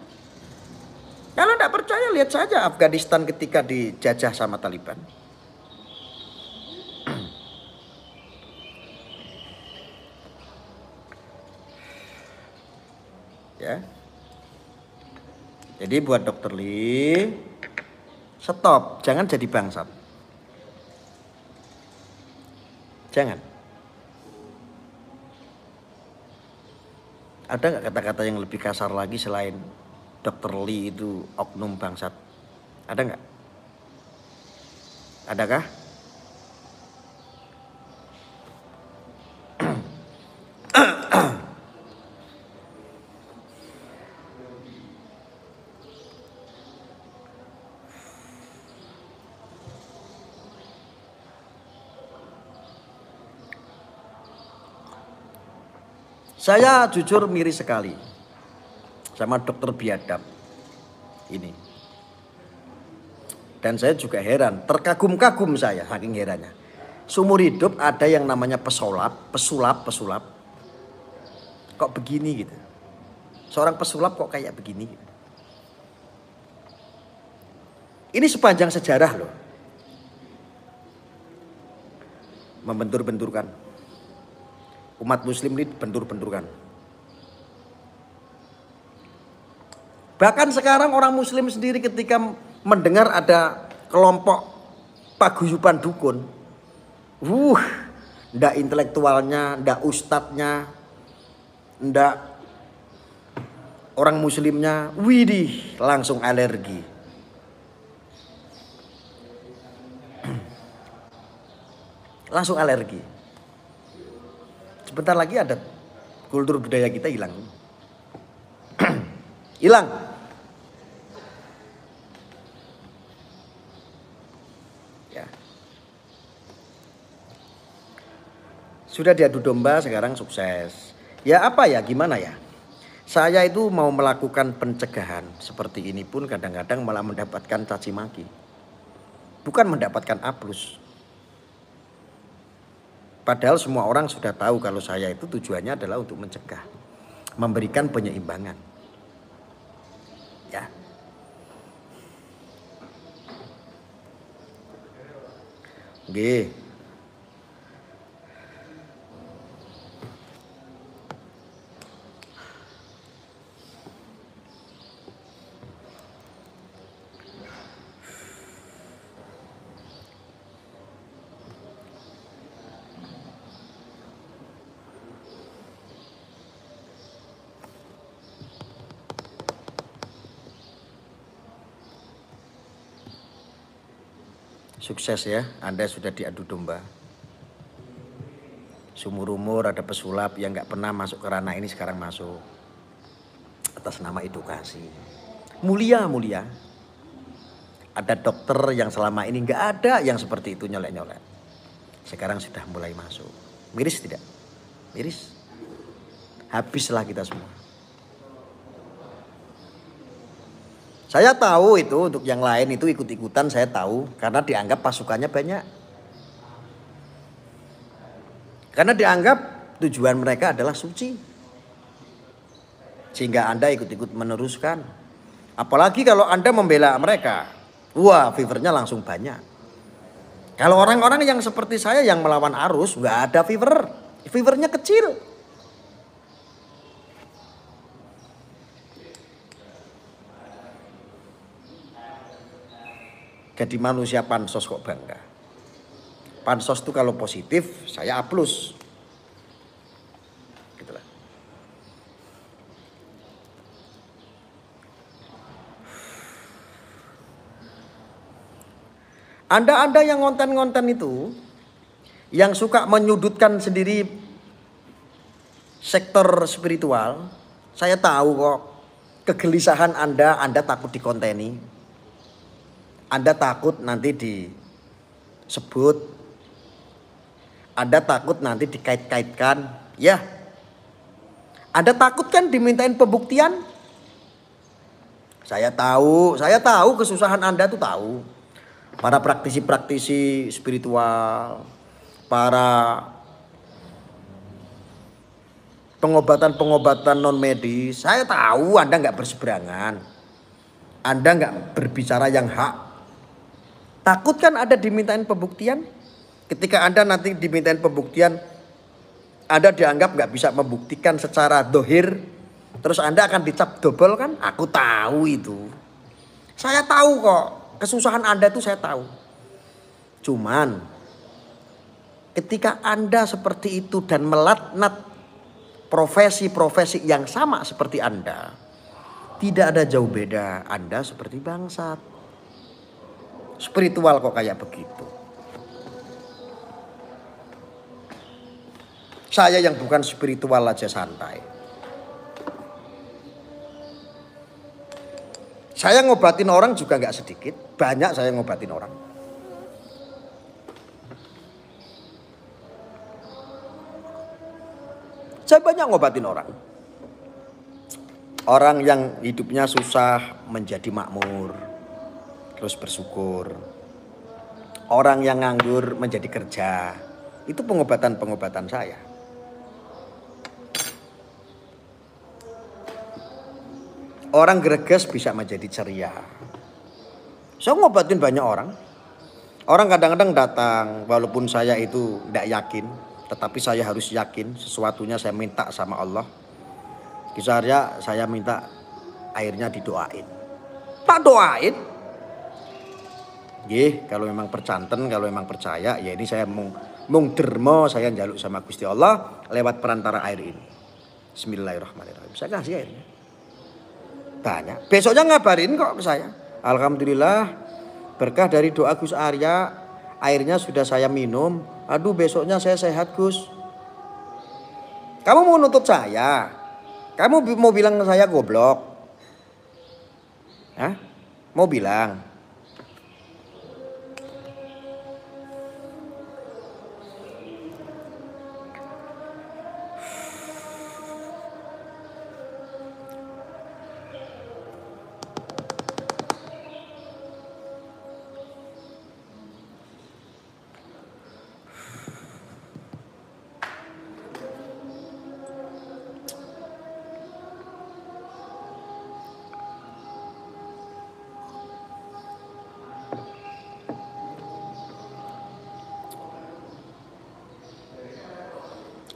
Kalau tidak percaya lihat saja Afghanistan ketika dijajah sama Taliban. Ya. Jadi buat Dokter Lee, stop, jangan jadi bangsat. Jangan. Ada nggak kata-kata yang lebih kasar lagi selain Dokter Lee itu oknum bangsat? Ada nggak? Adakah? Saya jujur miris sekali sama dokter biadab ini. Dan saya juga heran, terkagum-kagum saya saking herannya. Seumur hidup ada yang namanya pesulap. Kok begini gitu. Seorang pesulap kok kayak begini. Ini sepanjang sejarah loh. Membentur-benturkan. Umat muslim ini bentur-benturkan. Bahkan sekarang orang muslim sendiri ketika mendengar ada kelompok paguyuban dukun. Ndak intelektualnya, ndak ustadznya, ndak orang muslimnya, widih langsung alergi. Langsung alergi. Sebentar lagi ada Kultur budaya kita hilang. Hilang. Ya. Sudah diadu domba, sekarang sukses. Ya apa ya, gimana ya? Saya itu mau melakukan pencegahan seperti ini pun kadang-kadang malah mendapatkan caci maki. Bukan mendapatkan A+. Padahal semua orang sudah tahu kalau saya itu tujuannya adalah untuk mencegah, memberikan penyeimbangan. Ya. Oke. Sukses ya, Anda sudah diadu domba. Seumur umur ada pesulap yang nggak pernah masuk ke ranah ini sekarang masuk. Atas nama edukasi. Mulia. Ada dokter yang selama ini nggak ada yang seperti itu nyolek-nyolek. Sekarang sudah mulai masuk. Miris tidak? Miris. Habislah kita semua. Saya tahu itu untuk yang lain itu ikut-ikutan, saya tahu karena dianggap pasukannya banyak. Karena dianggap tujuan mereka adalah suci. Sehingga Anda ikut-ikut meneruskan. Apalagi kalau Anda membela mereka. Wah, fevernya langsung banyak. Kalau orang-orang yang seperti saya yang melawan arus nggak ada fever. Fevernya kecil. Jadi manusia pansos kok bangga. Pansos itu kalau positif saya A+. Gitulah. Anda yang ngonten-ngonten itu, yang suka menyudutkan sendiri sektor spiritual, saya tahu kok kegelisahan Anda takut dikonteni. Anda takut nanti disebut. Anda takut nanti dikait-kaitkan. Ya. Anda takut kan dimintain pembuktian? Saya tahu kesusahan Anda tuh tahu. Para praktisi-praktisi spiritual, para pengobatan-pengobatan non medis, saya tahu Anda nggak berseberangan. Anda nggak berbicara yang hak. Takut kan Anda dimintain pembuktian? Ketika Anda nanti dimintain pembuktian, Anda dianggap nggak bisa membuktikan secara dohir, terus Anda akan dicap double kan? Aku tahu itu. Saya tahu kok, kesusahan Anda itu saya tahu. Cuman, ketika Anda seperti itu dan melaknat profesi-profesi yang sama seperti Anda, tidak ada jauh beda, Anda seperti bangsat. Spiritual kok kayak begitu. Saya yang bukan spiritual aja santai. Saya ngobatin orang juga gak sedikit. Banyak saya ngobatin orang. Saya banyak ngobatin orang. Orang yang hidupnya susah menjadi makmur. Terus bersyukur. Orang yang nganggur menjadi kerja. Itu pengobatan-pengobatan saya. Orang greges bisa menjadi ceria. Saya ngobatin banyak orang. Orang kadang-kadang datang walaupun saya itu tidak yakin. Tetapi saya harus yakin sesuatunya saya minta sama Allah. Kisahnya saya minta airnya didoain. Tak doain. Kalau memang percanten, kalau memang percaya, ya ini saya mung dermo, saya njaluk sama Gusti Allah lewat perantara air ini. Bismillahirrahmanirrahim. Saya kasih airnya. Banyak. Besoknya ngabarin kok ke saya. Alhamdulillah berkah dari doa Gus Arya, airnya sudah saya minum. Aduh besoknya saya sehat Gus. Kamu mau nuntut saya? Kamu mau bilang saya goblok? Hah? Mau bilang?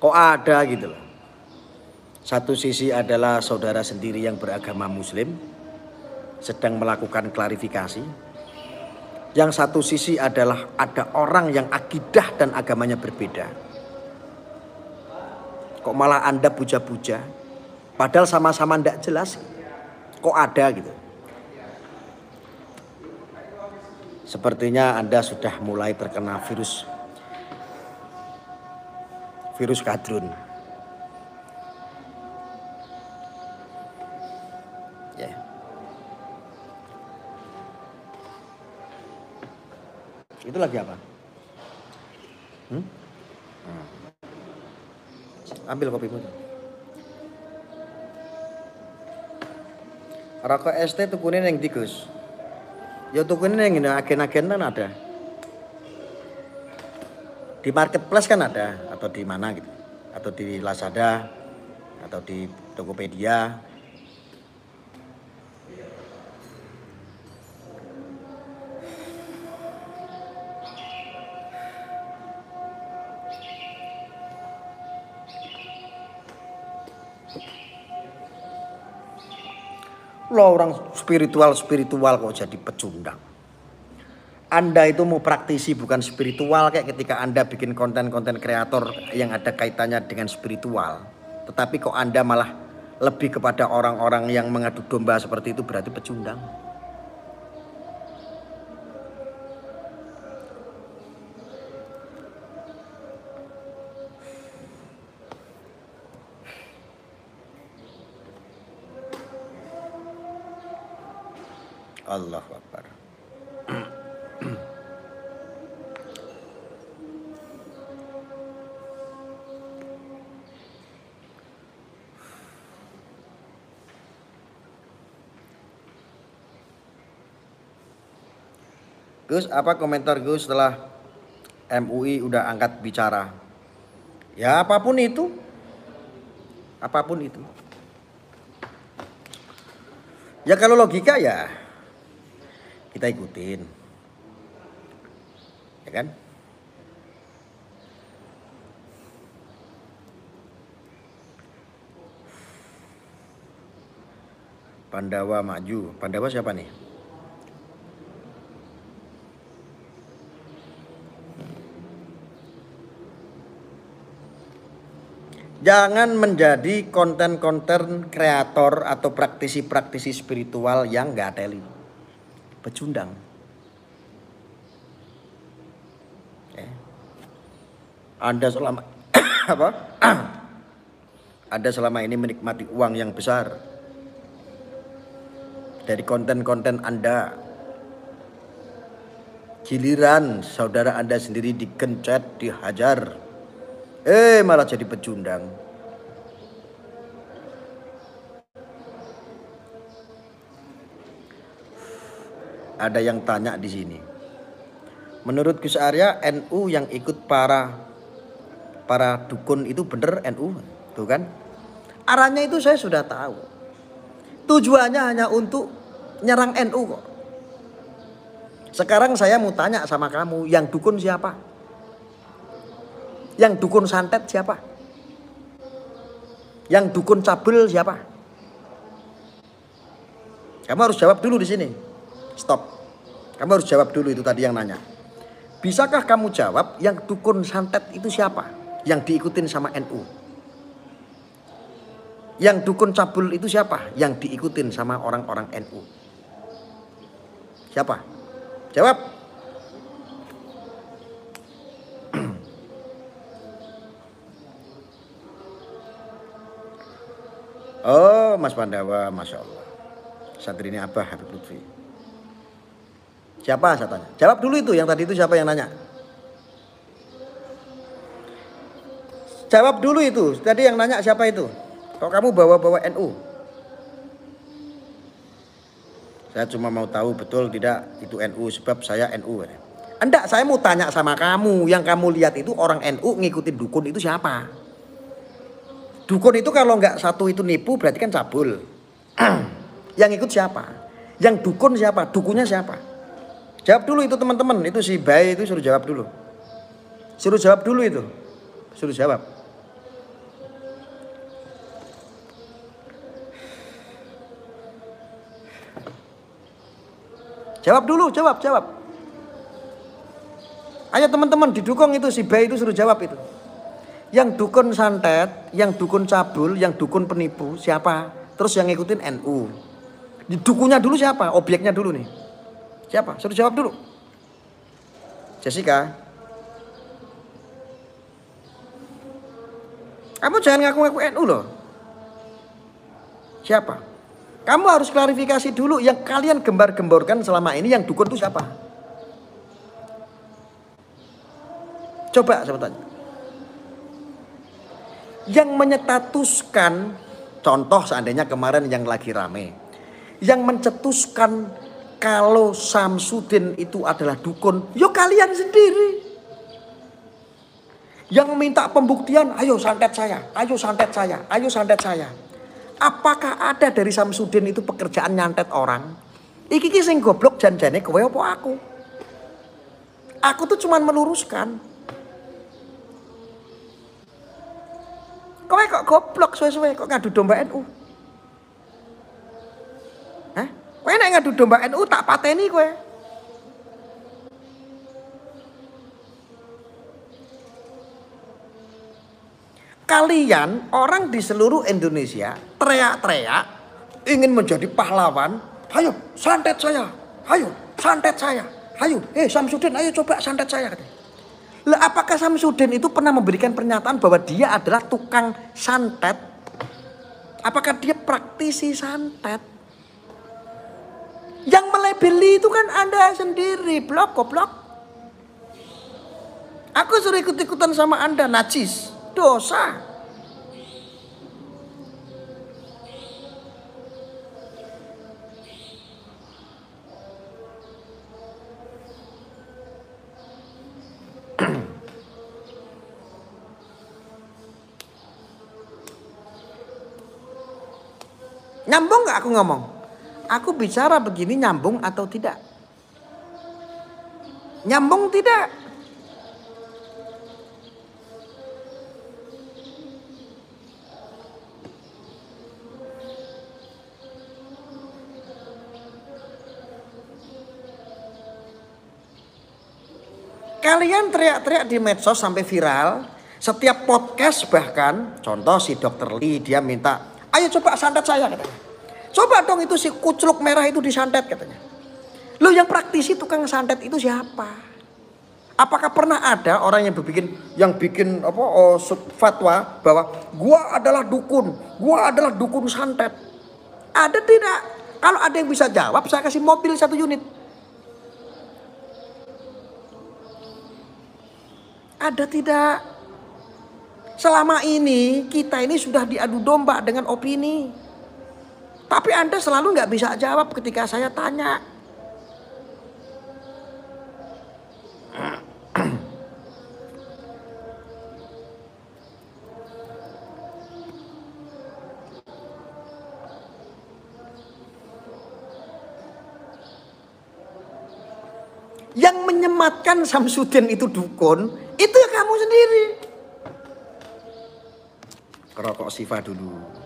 Kok ada gitu loh. Satu sisi adalah saudara sendiri yang beragama muslim sedang melakukan klarifikasi. Yang satu sisi adalah ada orang yang akidah dan agamanya berbeda. Kok malah Anda puja-puja? Padahal sama-sama tidak jelas. Kok ada gitu. Sepertinya Anda sudah mulai terkena virus kadrun. Ya. Itu lagi apa? Ambil kopimu. Rokok ST tukune ning ndi, Gus? Ya tukune ning agen-agen kan ada. Di marketplace kan ada, atau di mana gitu, atau di Lazada, atau di Tokopedia. Lo orang spiritual kok jadi pecundang. Anda itu mau praktisi bukan spiritual kayak ketika Anda bikin konten-konten kreator yang ada kaitannya dengan spiritual. Tetapi kok Anda malah lebih kepada orang-orang yang mengadu domba seperti itu, berarti pecundang. Allahu Akbar. Gus, apa komentar Gus setelah MUI udah angkat bicara? Ya apapun itu. Apapun itu. Ya kalau logika ya kita ikutin. Ya kan? Pandawa maju. Pandawa siapa nih? Jangan menjadi konten-konten kreator atau praktisi-praktisi spiritual yang nggak teli. Pecundang. Anda selama apa? Anda selama ini menikmati uang yang besar dari konten-konten Anda. Giliran saudara Anda sendiri digencet, dihajar. Malah jadi pecundang. Ada yang tanya di sini. Menurut Gus Arya, NU yang ikut para dukun itu bener NU, tuh kan? Arahnya itu saya sudah tahu. Tujuannya hanya untuk nyerang NU kok. Sekarang saya mau tanya sama kamu, yang dukun siapa? Yang dukun santet siapa? Yang dukun cabul siapa? Kamu harus jawab dulu di sini. Stop. Kamu harus jawab dulu itu tadi yang nanya. Bisakah kamu jawab yang dukun santet itu siapa? Yang diikutin sama NU. Yang dukun cabul itu siapa? Yang diikutin sama orang-orang NU. Siapa? Jawab. Oh, Mas Pandawa, Masya Allah. Santri ini Abah Habib Lutfi. Siapa saya tanya? Jawab dulu itu, yang tadi itu siapa yang nanya? Jawab dulu itu, tadi yang nanya siapa itu? Kok kamu bawa-bawa NU? Saya cuma mau tahu betul tidak itu NU, sebab saya NU. Enggak, saya mau tanya sama kamu. Yang kamu lihat itu orang NU ngikutin dukun itu siapa? Dukun itu kalau nggak satu itu nipu berarti kan cabul. Yang ikut siapa? Yang dukun siapa? Dukunnya siapa? Jawab dulu itu teman-teman. Itu si Bay itu suruh jawab dulu. Suruh jawab dulu itu. Suruh jawab. Jawab dulu, jawab. Ayo teman-teman didukung itu si Bay itu suruh jawab itu. Yang dukun santet, yang dukun cabul, yang dukun penipu siapa? Terus yang ngikutin NU. Dukunnya dulu siapa? Objeknya dulu nih. Siapa? Suruh jawab dulu. Jessica. Kamu jangan ngaku-ngaku NU loh. Siapa? Kamu harus klarifikasi dulu yang kalian gembar-gemborkan selama ini yang dukun itu siapa? Coba saya tanya. Yang menyetatuskan, contoh seandainya kemarin yang lagi rame. Yang mencetuskan kalau Samsudin itu adalah dukun, yo kalian sendiri. Yang minta pembuktian, ayo santet saya, ayo santet saya, ayo santet saya. Apakah ada dari Samsudin itu pekerjaan nyantet orang? Iki sing goblok janjane kowe apa aku? Aku tuh cuman meluruskan. Kowe kok goblok suwe-suwe kok ngadu domba NU? Hah? Kowe nek ngadu domba NU tak pateni kowe. Kalian orang di seluruh Indonesia teriak-teriak ingin menjadi pahlawan. Ayo santet saya, ayo santet saya, ayo Samsudin ayo coba santet saya. Lah apakah Samsudin itu pernah memberikan pernyataan bahwa dia adalah tukang santet? Apakah dia praktisi santet? Yang melebeli itu kan Anda sendiri, goblok. Aku suruh ikut-ikutan sama Anda, najis. Dosa. Nyambung gak aku ngomong? Aku bicara begini nyambung atau tidak? Nyambung tidak? Kalian teriak-teriak di medsos sampai viral. Setiap podcast bahkan, contoh si Dr. Lee dia minta, ayo coba santet saya katanya. Coba dong itu si kucluk merah itu disantet katanya. Loh yang praktisi tukang santet itu siapa? Apakah pernah ada orang yang bikin fatwa bahwa gua adalah dukun santet? Ada tidak? Kalau ada yang bisa jawab saya kasih mobil 1 unit. Ada tidak? Selama ini kita ini sudah diadu domba dengan opini. Tapi Anda selalu nggak bisa jawab ketika saya tanya. Yang menyematkan Samsudin itu dukun, itu ya kamu sendiri. Kerokok Siva dulu.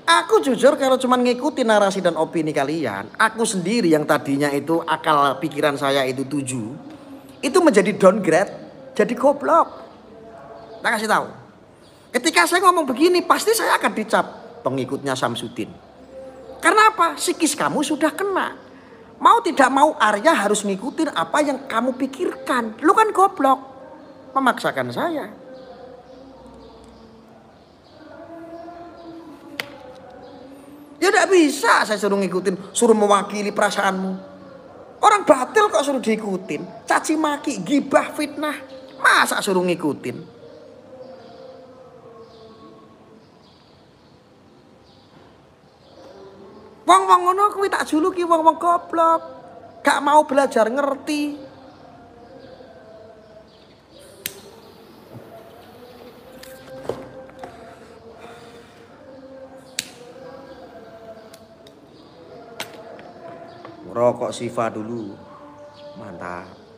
Aku jujur kalau cuma ngikutin narasi dan opini kalian, aku sendiri yang tadinya itu akal pikiran saya itu 7, itu menjadi downgrade, jadi goblok. Tak kasih tahu. Ketika saya ngomong begini, pasti saya akan dicap pengikutnya Samsudin. Karena apa? Psikis kamu sudah kena. Mau tidak mau Arya harus ngikutin apa yang kamu pikirkan. Lu kan goblok. Memaksakan saya. Ya tidak bisa saya suruh ngikutin, suruh mewakili perasaanmu. Orang batil kok suruh diikutin. Caci maki, gibah, fitnah. Masa suruh ngikutin? Wong-wong ngono kuwi tak juluki wong-wong goblok. Gak mau belajar ngerti. Rokok Siva dulu. Mantap.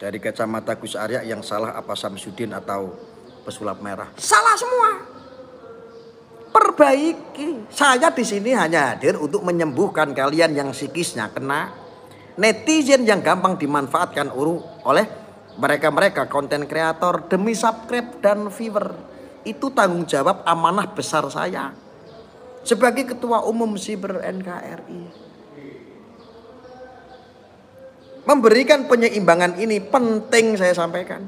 Dari kacamata Gus Arya yang salah apa Samsudin atau pesulap merah? Salah semua. Perbaiki. Saya di sini hanya hadir untuk menyembuhkan kalian yang psikisnya kena. Netizen yang gampang dimanfaatkan oleh mereka-mereka konten kreator demi subscribe dan viewer. Itu tanggung jawab amanah besar saya sebagai Ketua Umum Siber NKRI. Memberikan penyeimbangan ini penting saya sampaikan.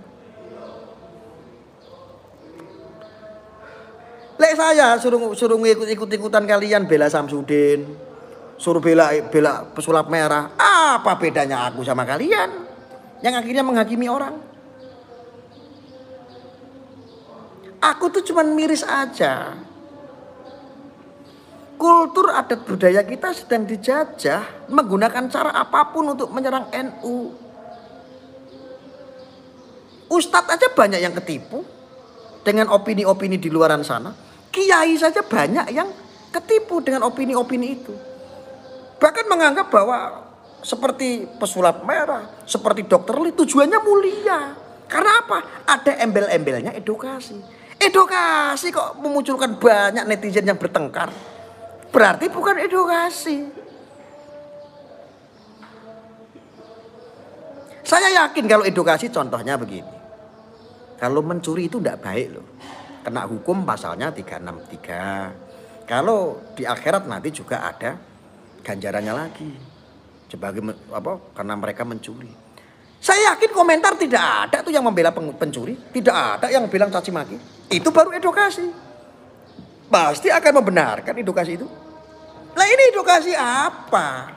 Lek saya suruh ikut-ikutan kalian bela Samsudin, suruh bela pesulap merah. Apa bedanya aku sama kalian yang akhirnya menghakimi orang? Aku tuh cuman miris aja. Kultur adat budaya kita sedang dijajah menggunakan cara apapun untuk menyerang NU. Ustadz aja banyak yang ketipu dengan opini-opini di luaran sana. Kiai saja banyak yang ketipu dengan opini-opini itu. Bahkan menganggap bahwa seperti pesulap merah, seperti dokter Lee tujuannya mulia. Karena apa? Ada embel-embelnya edukasi. Edukasi kok memunculkan banyak netizen yang bertengkar. Berarti bukan edukasi. Saya yakin kalau edukasi contohnya begini. Kalau mencuri itu tidak baik loh. Kena hukum pasalnya 363. Kalau di akhirat nanti juga ada ganjarannya lagi. Sebagai apa? Karena mereka mencuri. Saya yakin komentar tidak ada tuh yang membela pencuri. Tidak ada yang bilang caci maki. Itu baru edukasi. Pasti akan membenarkan edukasi itu. Nah ini edukasi apa?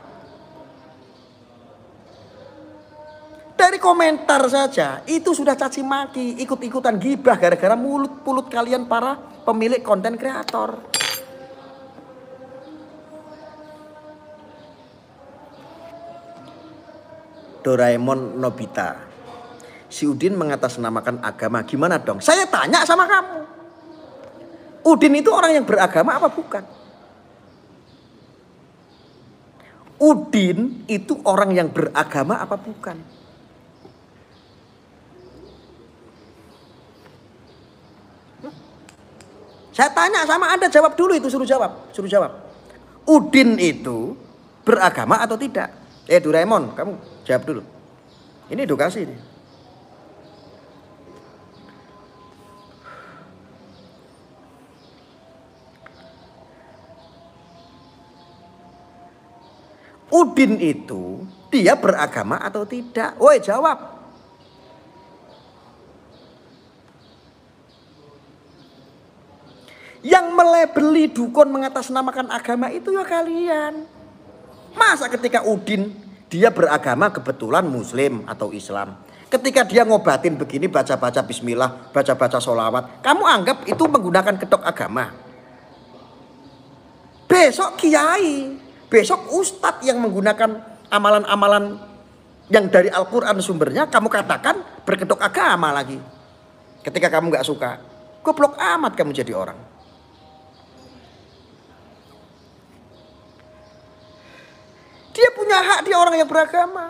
Dari komentar saja itu sudah caci maki, ikut-ikutan gibah gara-gara mulut kalian para pemilik konten kreator. Doraemon Nobita. Si Udin mengatasnamakan agama, gimana dong? Saya tanya sama kamu. Udin itu orang yang beragama apa bukan? Udin itu orang yang beragama apa bukan? Saya tanya sama Anda, jawab dulu itu, suruh jawab. Udin itu beragama atau tidak? Doraemon, kamu jawab dulu. Ini edukasi nih. Udin itu dia beragama atau tidak? Woi jawab. Yang melebeli dukun mengatasnamakan agama itu ya kalian. Masa ketika Udin dia beragama kebetulan Muslim atau Islam. Ketika dia ngobatin begini baca-baca bismillah, baca-baca sholawat. Kamu anggap itu menggunakan kedok agama. Besok kiai. Besok ustadz yang menggunakan amalan-amalan yang dari Al-Quran sumbernya kamu katakan berkedok agama lagi. Ketika kamu gak suka, goblok amat kamu jadi orang. Dia punya hak, dia orang yang beragama.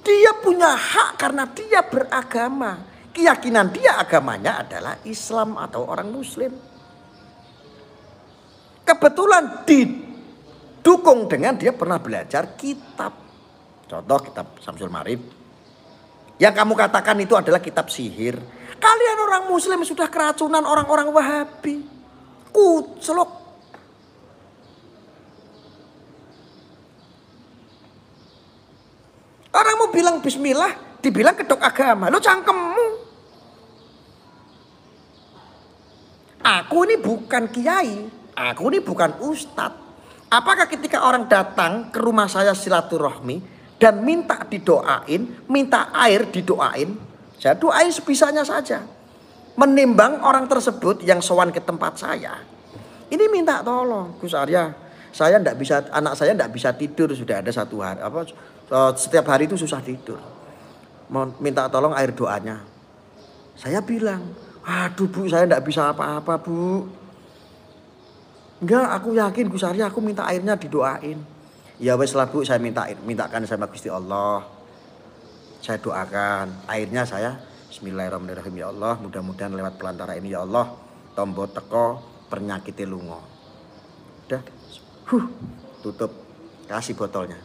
Dia punya hak karena dia beragama. keyakinan dia agamanya adalah Islam atau orang Muslim. Kebetulan didukung dengan dia pernah belajar kitab. Contoh kitab Syamsul Ma'arif. Yang kamu katakan itu adalah kitab sihir. Kalian orang Muslim sudah keracunan orang-orang Wahabi. Kuclok. Orang mau bilang bismillah, dibilang kedok agama. Lo cangkemmu. Aku ini bukan kiai. Aku ini bukan ustadz. Apakah ketika orang datang ke rumah saya silaturahmi dan minta didoain, minta air didoain, saya doain sebisanya saja. Menimbang orang tersebut yang sowan ke tempat saya, ini minta tolong, Gus Arya, saya ndak bisa, anak saya ndak bisa tidur sudah ada 1 hari, setiap hari itu susah tidur. Mau minta tolong air doanya. Saya bilang, aduh Bu, saya ndak bisa apa-apa Bu. Enggak, aku yakin Gus Arya, aku minta airnya didoain. Ya wes lah Bu, saya mintakan sama Gusti Allah. Saya doakan, airnya saya bismillahirrahmanirrahim ya Allah, mudah-mudahan lewat pelantara ini ya Allah, tombo teko pernyakite lunga. Udah, tutup, kasih botolnya.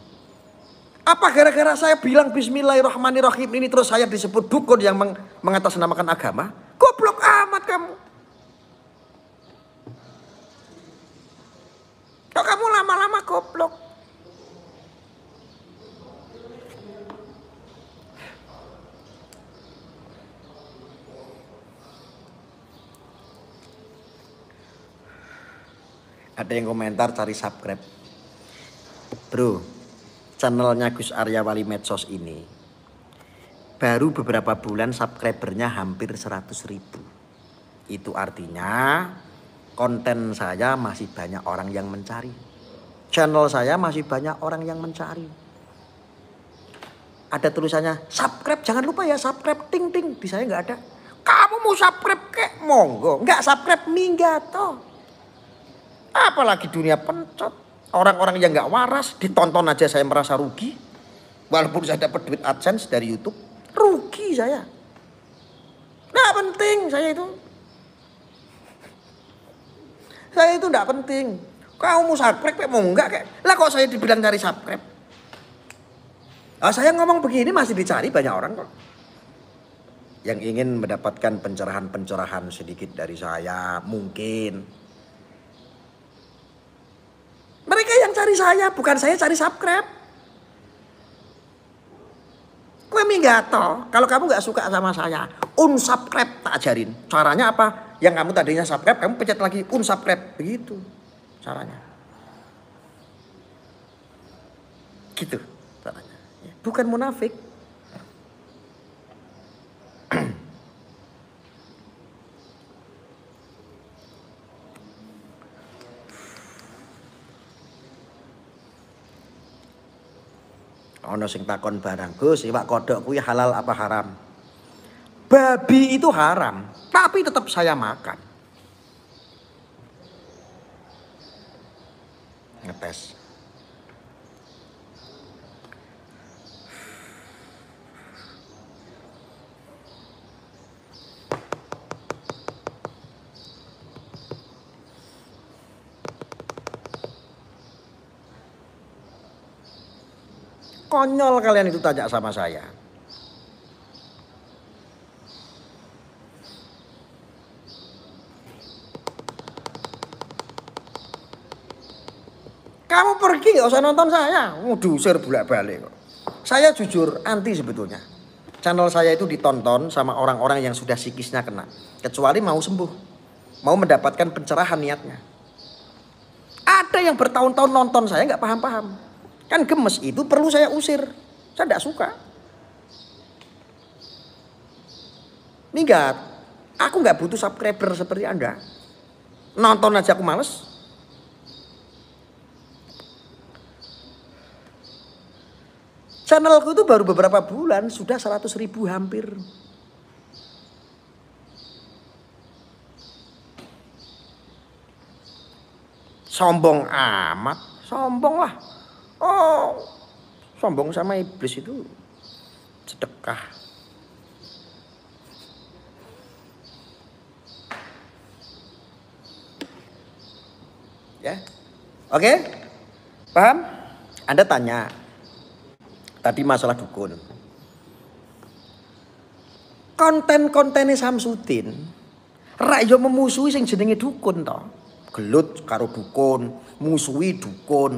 Apa gara-gara saya bilang bismillahirrahmanirrahim ini terus saya disebut dukun yang mengatasnamakan agama? Goblok amat kamu. Kok kamu lama-lama goblok? Ada yang komentar cari subscribe. Bro, channelnya Gus Arya Wali Medsos ini baru beberapa bulan subscribernya hampir 100.000. Itu artinya konten saya masih banyak orang yang mencari. Channel saya masih banyak orang yang mencari. Ada tulisannya subscribe, jangan lupa ya subscribe, ting ting. Di saya nggak ada. Kamu mau subscribe kek monggo, nggak subscribe minggato. Apalagi dunia pencot, orang-orang yang nggak waras ditonton aja saya merasa rugi. Walaupun saya dapat duit AdSense dari YouTube, rugi saya. Nggak penting saya itu. Saya itu nggak penting. Kamu mau subscribe mau enggak kayak. Lah kok saya dibilang cari subscribe. Saya ngomong begini masih dicari banyak orang kok. Yang ingin mendapatkan pencerahan-pencerahan sedikit dari saya mungkin. Mereka yang cari saya, bukan saya cari subscribe. Kue minggato, kalau kamu nggak suka sama saya, unsubscribe tak ajarin. Caranya apa? Yang kamu tadinya subscribe, kamu pencet lagi unsubscribe. Begitu caranya. Gitu caranya. Bukan munafik. Ono sing takon barang, Gus, iwak kodok kuwi halal apa haram? Babi itu haram, tapi tetap saya makan. Ngetes. Konyol kalian itu tanya sama saya. Kamu pergi gak usah nonton saya. Ngudusir bolak-balik kok. Saya jujur anti sebetulnya. Channel saya itu ditonton sama orang-orang yang sudah psikisnya kena. Kecuali mau sembuh. Mau mendapatkan pencerahan niatnya. Ada yang bertahun-tahun nonton saya gak paham-paham. Kan gemes itu perlu saya usir. Saya tidak suka. Minggat. Aku nggak butuh subscriber seperti Anda. Nonton aja aku males. Channelku itu baru beberapa bulan sudah 100.000 hampir. Sombong amat. Sombong lah. Oh, sombong sama iblis itu sedekah. Ya. Oke? Paham? Anda tanya tadi masalah dukun. Konten-kontennya Samsudin rak yo memusuhi sing jenenge dukun to. Gelut karo dukun, musuhi dukun.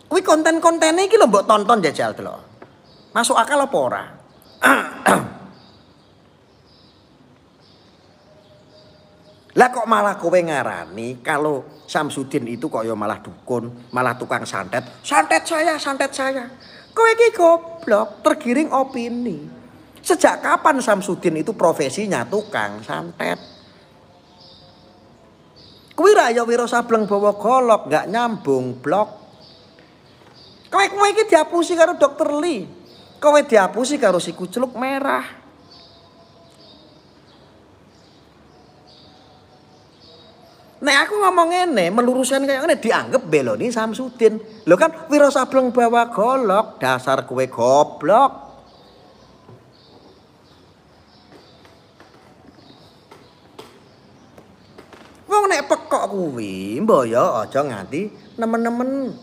Kuwi konten-kontene iki lho mbok tonton jajal delok. Masuk akal apa ora? Lah kok malah kowe ngarani kalau Samsudin itu kok ya malah dukun, malah tukang santet. Santet saya, santet saya. Kowe iki goblok, tergiring opini. Sejak kapan Samsudin itu profesinya tukang santet? Kuwi ra ya Wiro Sableng bawa golok, gak nyambung blok. Kowe iki diapusi karo Dokter Lee. Kowe diapusi karo si Kucluk Merah. Nek aku ngomong ngene, meluruskan kayak ngene dianggap beloni Samsudin. Lho kan Wiro Sableng bawa golok, dasar kowe goblok. Wong nek pekok kuwi, mbok ya aja nganti nemen-nemen.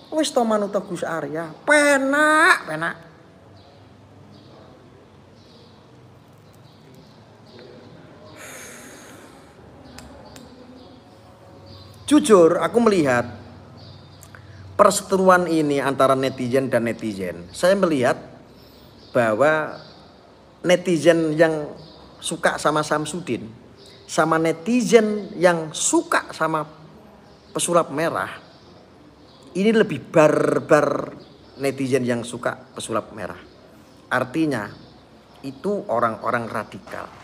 Wis to manut Gus Arya, penak. Jujur, aku melihat perseteruan ini antara netizen dan netizen. Saya melihat bahwa netizen yang suka sama Samsudin, sama netizen yang suka sama pesulap merah, ini lebih barbar netizen yang suka pesulap merah. Artinya itu orang-orang radikal.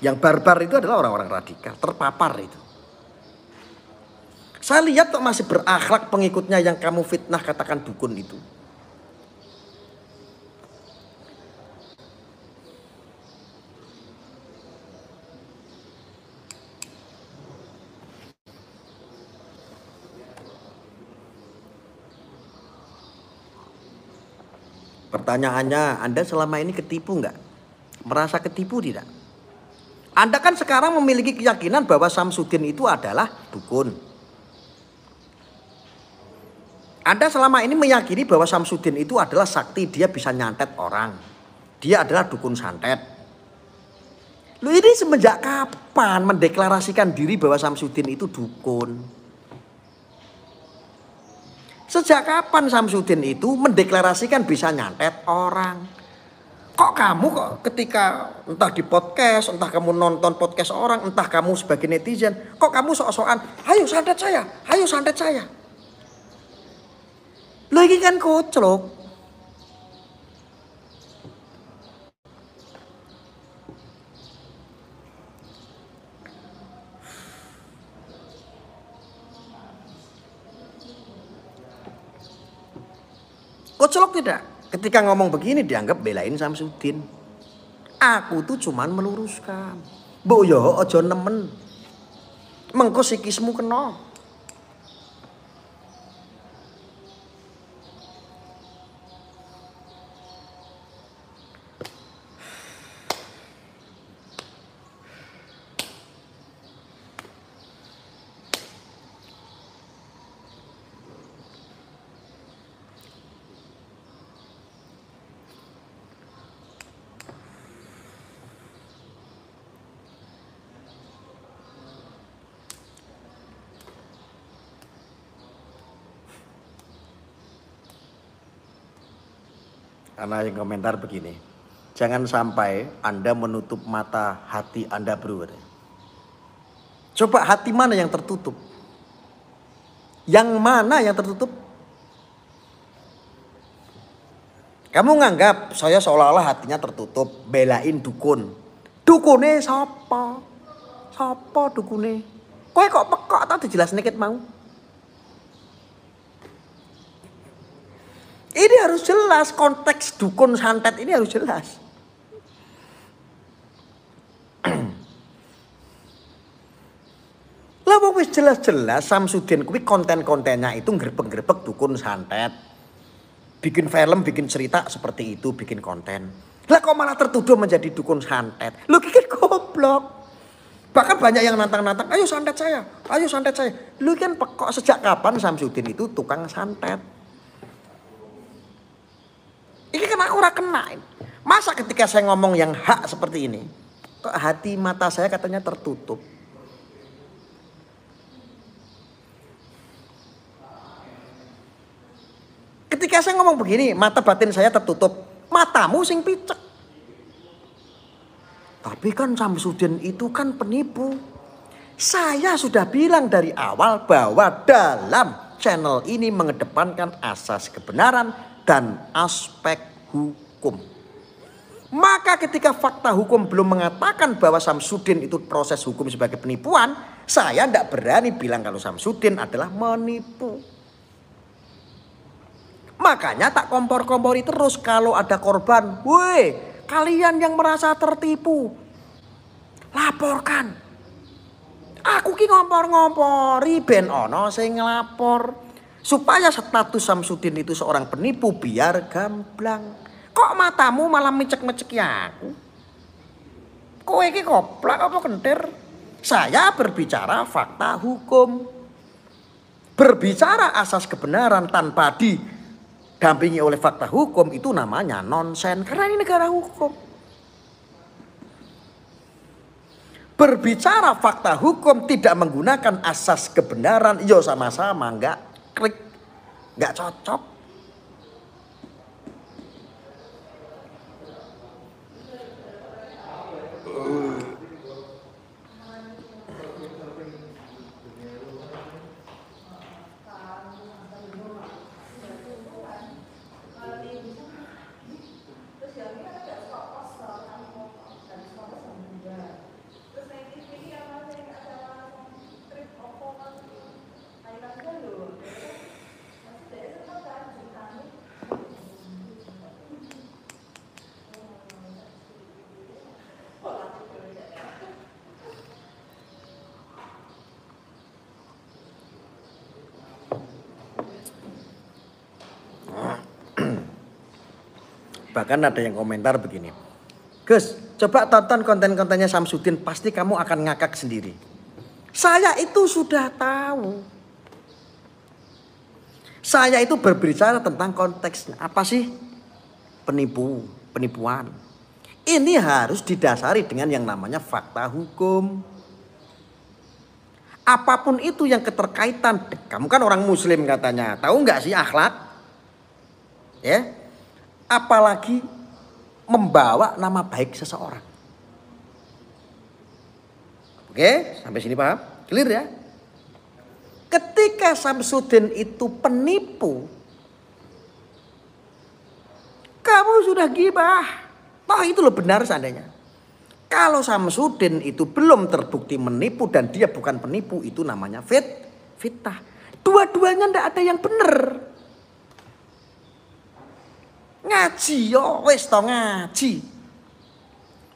Yang barbar itu adalah orang-orang radikal, terpapar itu. Saya lihat kok masih berakhlak pengikutnya yang kamu fitnah katakan dukun itu. Pertanyaannya, Anda selama ini ketipu nggak? Merasa ketipu tidak? Anda kan sekarang memiliki keyakinan bahwa Samsudin itu adalah dukun. Anda selama ini meyakini bahwa Samsudin itu adalah sakti, dia bisa nyantet orang. Dia adalah dukun santet. Lu ini semenjak kapan mendeklarasikan diri bahwa Samsudin itu dukun? Sejak kapan Samsudin itu mendeklarasikan bisa nyantet orang? Kok kamu kok ketika entah di podcast, entah kamu nonton podcast orang, entah kamu sebagai netizen, kok kamu sok-sokan, ayo santet saya, ayo santet saya. Lo ini kan koclok. Koclok tidak? Ketika ngomong begini dianggap belain Samsudin. Aku tuh cuman meluruskan. Mbok yo aja nemen. Mengko sikismu kena. Karena yang komentar begini, jangan sampai Anda menutup mata hati Anda bro. Coba hati mana yang tertutup? Yang mana yang tertutup? Kamu nganggap saya seolah-olah hatinya tertutup, belain dukun. Dukune sapa? Sapa dukune? Kowe kok pekok tau dijelas dikit mau? Ini harus jelas, konteks dukun santet ini harus jelas. Lah wis jelas-jelas Samsudin kuwi konten-kontennya itu ngrebek-ngrebek dukun santet. Bikin film, bikin cerita seperti itu, bikin konten. Lah kok malah tertuduh menjadi dukun santet? Lu kikir goblok. Bahkan banyak yang nantang-nantang, ayo santet saya, ayo santet saya. Lu kan kok sejak kapan Samsudin itu tukang santet? Ini kan aku ora kena. Masa ketika saya ngomong yang hak seperti ini, kok hati mata saya katanya tertutup. Ketika saya ngomong begini, mata batin saya tertutup. Matamu sing picek. Tapi kan Samsudin itu kan penipu. Saya sudah bilang dari awal bahwa dalam channel ini mengedepankan asas kebenaran dan aspek hukum. Maka ketika fakta hukum belum mengatakan bahwa Samsudin itu proses hukum sebagai penipuan, saya tidak berani bilang kalau Samsudin adalah menipu. Makanya tak kompor-kompori terus kalau ada korban. Woi, kalian yang merasa tertipu, laporkan. Aku ki ngompor-ngompori ben ono sing ngelapor. Supaya status Samsudin itu seorang penipu biar gamblang. Kok matamu malah mecek-meceki aku? Kowe ki koplak apa kentir? Saya berbicara fakta hukum. Berbicara asas kebenaran tanpa didampingi oleh fakta hukum itu namanya nonsen. Karena ini negara hukum. Berbicara fakta hukum tidak menggunakan asas kebenaran, yo sama-sama nggak klik, nggak cocok. Bahkan ada yang komentar begini, Gus, coba tonton konten-kontennya Samsudin, pasti kamu akan ngakak sendiri. Saya itu sudah tahu. Saya itu berbicara tentang konteksnya. Apa sih penipuan? Ini harus didasari dengan yang namanya fakta hukum. Apapun itu yang keterkaitan, kamu kan orang muslim katanya, tahu nggak sih akhlak? Ya. Apalagi membawa nama baik seseorang. Oke, sampai sini paham? Clear ya? Ketika Samsudin itu penipu, kamu sudah gibah. Toh itu loh benar seandainya. Kalau Samsudin itu belum terbukti menipu dan dia bukan penipu, itu namanya fitnah. Dua-duanya ndak ada yang benar. Ngaji yo wis to ngaji.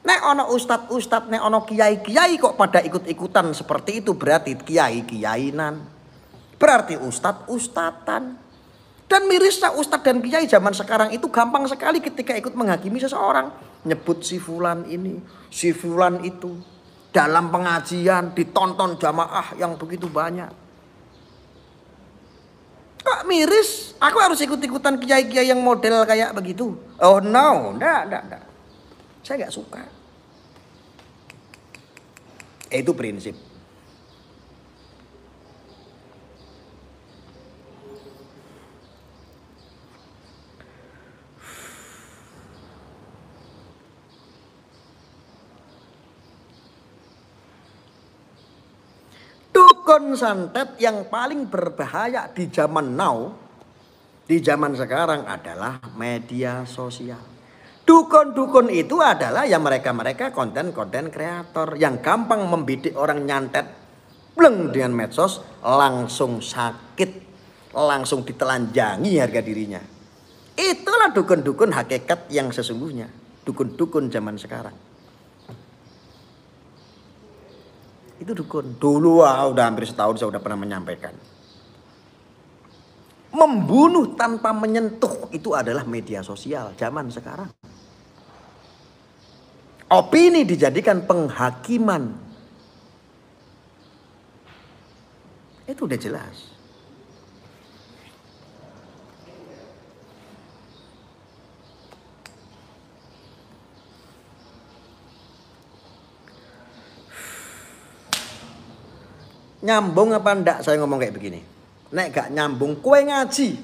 Nek ono ustad-ustad, nek ono kiai-kiai kok pada ikut-ikutan seperti itu, berarti kiai-kiainan. Berarti ustad-ustadan. Dan mirisnya ustad dan kiai zaman sekarang itu gampang sekali ketika ikut menghakimi seseorang. Nyebut si fulan ini, si fulan itu. Dalam pengajian ditonton jamaah yang begitu banyak. Kok miris? Aku harus ikut-ikutan kiai-kiai yang model kayak begitu. Oh no, enggak. Saya enggak suka. Itu prinsip. Dukun santet yang paling berbahaya di zaman now, di zaman sekarang adalah media sosial. Dukun-dukun itu adalah ya mereka-mereka konten-konten kreator yang gampang membidik orang nyantet bleng dengan medsos, langsung sakit, langsung ditelanjangi harga dirinya. Itulah dukun-dukun hakikat yang sesungguhnya, dukun-dukun zaman sekarang. Itu dukun. Dulu udah hampir setahun saya udah pernah menyampaikan. Membunuh tanpa menyentuh itu adalah media sosial zaman sekarang. Opini dijadikan penghakiman. Itu udah jelas. Nyambung apa ndak saya ngomong kayak begini? Nek gak nyambung, kowe ngaji.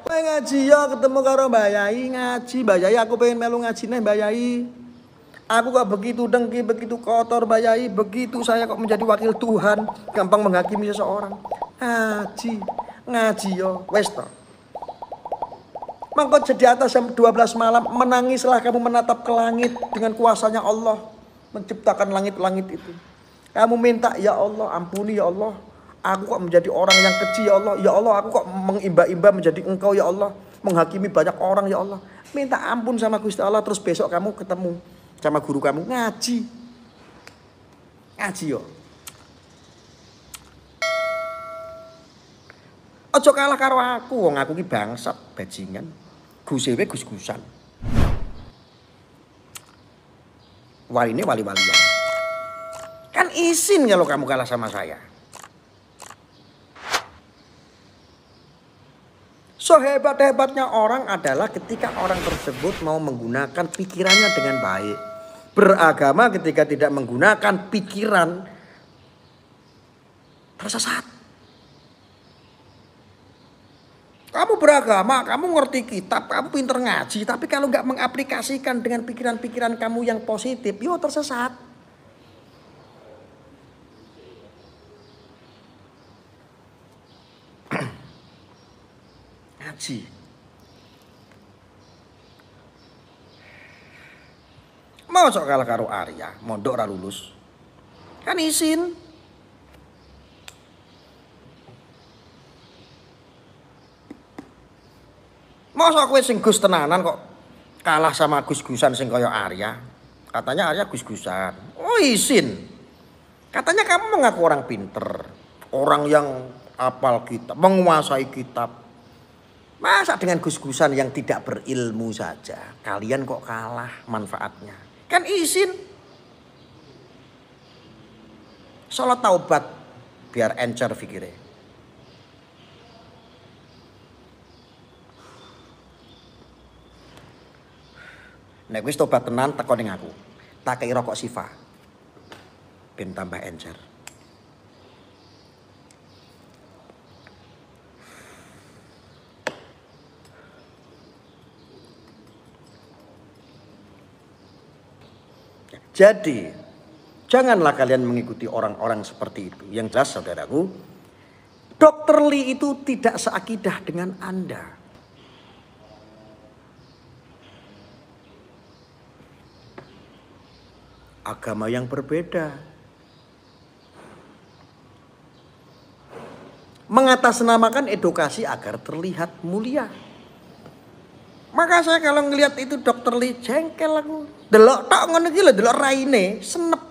Kowe ngaji ya ketemu karo Mbak Yai, ngaji. Mbak Yai aku pengen melu ngaji nih Mbak Yai. Aku kok begitu dengki, begitu kotor Mbak Yai, begitu saya kok menjadi wakil Tuhan, gampang menghakimi seseorang. Ngaji, ngaji yo, wes to. Mangko jadi atas jam 12 malam menangislah kamu menatap ke langit dengan kuasanya Allah menciptakan langit-langit itu. Kamu minta, ya Allah ampuni ya Allah. Aku kok menjadi orang yang kecil ya Allah. Ya Allah aku kok mengimba-imba menjadi engkau ya Allah. Menghakimi banyak orang ya Allah. Minta ampun sama Gusti Allah. Terus besok kamu ketemu sama guru kamu ngaji. Ngaji yo. Ojo kalah karo aku. Wong aku ki bangsat bajingan. Gusewe gus-gusan. Waline wali-walian. Kan izin kalau kamu kalah sama saya. Sehebat-hebatnya orang adalah ketika orang tersebut mau menggunakan pikirannya dengan baik. Beragama ketika tidak menggunakan pikiran tersesat. Kamu beragama, kamu ngerti kitab, kamu pinter ngaji, tapi kalau nggak mengaplikasikan dengan pikiran-pikiran kamu yang positif, yo tersesat. Ngaji. Mau sok kalah karo Arya, mondok ora lulus. Kan izin. Masa kowe sing gus tenanan kok kalah sama gus-gusan sing kaya Arya. Katanya Arya gus-gusan. Oh izin. Katanya kamu mengaku orang pinter. Orang yang hafal kitab, menguasai kitab. Masa dengan gus-gusan yang tidak berilmu saja kalian kok kalah manfaatnya? Kan izin. Salat taubat biar encer fikirnya. Nek wis tobat tenan teko ning aku. Tak kei rokok Sifa. Ben tambah encer. Jadi, janganlah kalian mengikuti orang-orang seperti itu. Yang jelas saudaraku, Dr. Lee itu tidak seakidah dengan Anda. Agama yang berbeda. Mengatasnamakan edukasi agar terlihat mulia. Maka saya kalau ngelihat itu Dr. Lee jengkel aku. Delok tok ngono iki lho, delok raine senep.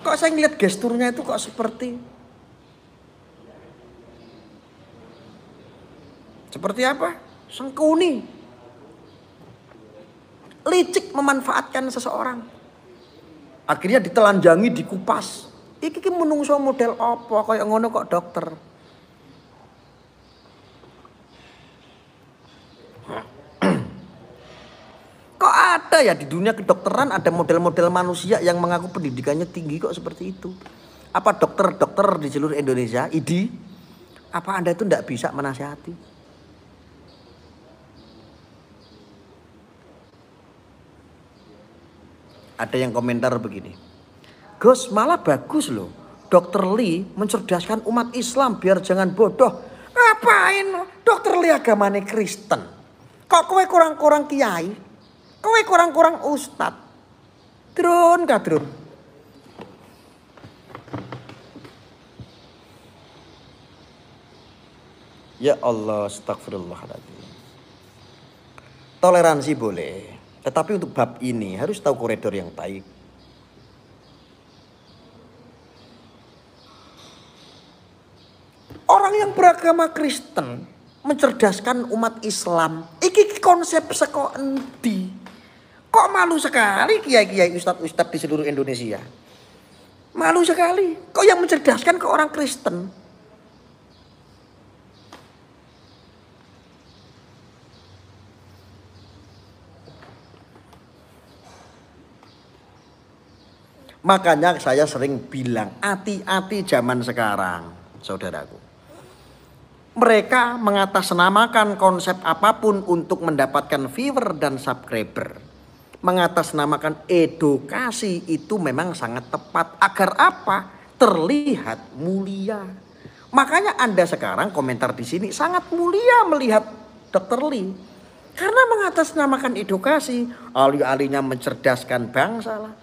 Kok saya ngelihat gesturnya itu kok seperti apa? Sengkuni. Licik memanfaatkan seseorang. Akhirnya ditelanjangi, dikupas. Iki menungso model apa kayak ngono kok dokter. Kok ada ya di dunia kedokteran ada model-model manusia yang mengaku pendidikannya tinggi kok seperti itu. Apa dokter-dokter di seluruh Indonesia, IDI, apa Anda itu tidak bisa menasihati? Ada yang komentar begini, Gus malah bagus loh Dr. Lee mencerdaskan umat Islam biar jangan bodoh. Ngapain Dr. Lee agamanya Kristen? Kok kowe kurang-kurang kiai? Kowe kurang-kurang ustad? Drun kadrun. Ya Allah, astagfirullahaladzim. Toleransi boleh. Tetapi untuk bab ini harus tahu koridor yang baik. Orang yang beragama Kristen mencerdaskan umat Islam. Iki konsep saka endi? Kok malu sekali kiai-kiai ustadz-ustadz di seluruh Indonesia. Malu sekali. Kok yang mencerdaskan ke orang Kristen? Makanya saya sering bilang, hati-hati zaman sekarang, saudaraku. Mereka mengatasnamakan konsep apapun untuk mendapatkan viewer dan subscriber. Mengatasnamakan edukasi itu memang sangat tepat. Agar apa? Terlihat mulia. Makanya Anda sekarang komentar di sini sangat mulia melihat Dr. Lee. Karena mengatasnamakan edukasi, alih-alihnya mencerdaskan bangsa lah,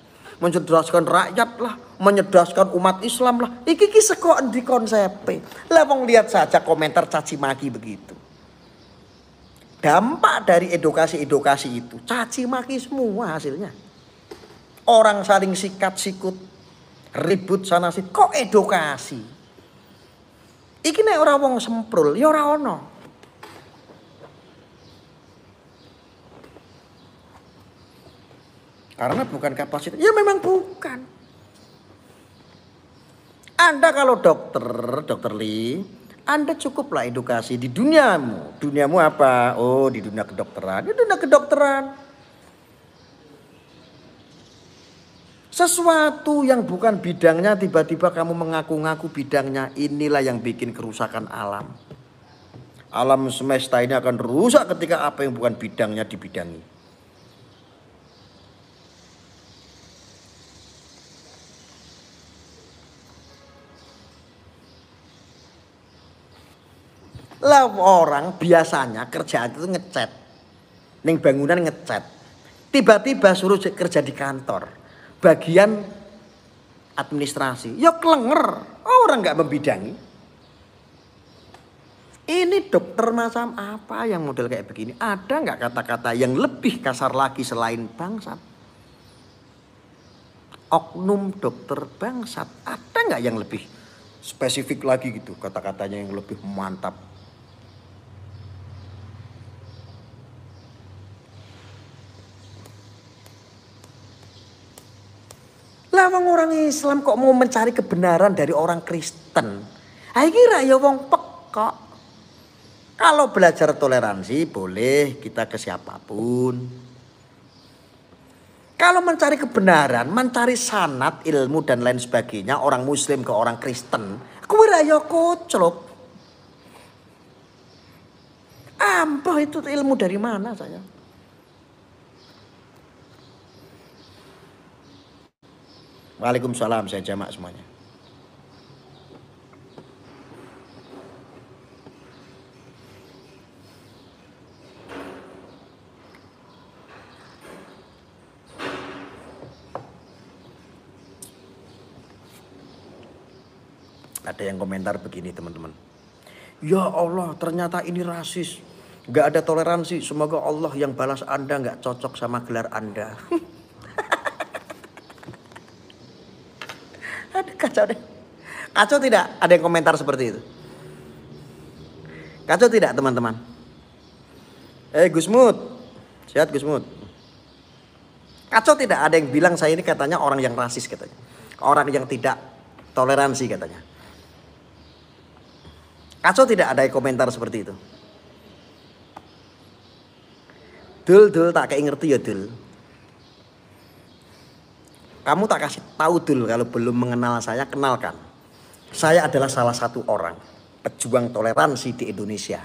mencerdaskan rakyat lah, menyedaskan umat Islam lah. Iki sekok di konsep. Lah wong lihat saja komentar caci maki begitu. Dampak dari edukasi-edukasi itu caci maki semua hasilnya. Orang saling sikat sikut, ribut sana sini. Kok edukasi? Iki nek ora wong semprul, ya ora ono. Karena bukan kapasitas. Ya memang bukan. Anda kalau dokter Lee, Anda cukuplah edukasi di duniamu. Duniamu apa? Oh, di dunia kedokteran. Di dunia kedokteran. Sesuatu yang bukan bidangnya tiba-tiba kamu mengaku-ngaku bidangnya, inilah yang bikin kerusakan alam. Alam semesta ini akan rusak ketika apa yang bukan bidangnya dibidangi. Lah orang biasanya kerjaan itu ngecat. Ning bangunan ngecat. Tiba-tiba suruh kerja di kantor. Bagian administrasi. Ya klenger. Orang nggak membidangi. Ini dokter macam apa yang model kayak begini? Ada nggak kata-kata yang lebih kasar lagi selain bangsat? Oknum dokter bangsat. Ada nggak yang lebih spesifik lagi gitu kata-katanya yang lebih mantap? Lawang orang Islam kok mau mencari kebenaran dari orang Kristen? Ayo kira ya wong pekok. Kalau belajar toleransi boleh kita ke siapapun. Kalau mencari kebenaran, mencari sanad, ilmu dan lain sebagainya, orang Muslim ke orang Kristen, kuwi ya koclok. Ampuh itu ilmu dari mana saya? Waalaikumsalam, saya jamak semuanya. Ada yang komentar begini teman-teman. Ya Allah, ternyata ini rasis. Gak ada toleransi. Semoga Allah yang balas Anda gak cocok sama gelar Anda. Aduh, kacau deh. Kacau tidak? Ada yang komentar seperti itu? Kacau tidak teman-teman? Gusmud. Sehat Gusmud. Kacau tidak? Ada yang bilang saya ini katanya orang yang rasis katanya. Orang yang tidak toleransi katanya. Kacau tidak ada yang komentar seperti itu? Dul tak kayak ngerti ya Dul. Kamu tak kasih tahu Dul kalau belum mengenal saya, kenalkan. Saya adalah salah satu orang pejuang toleransi di Indonesia.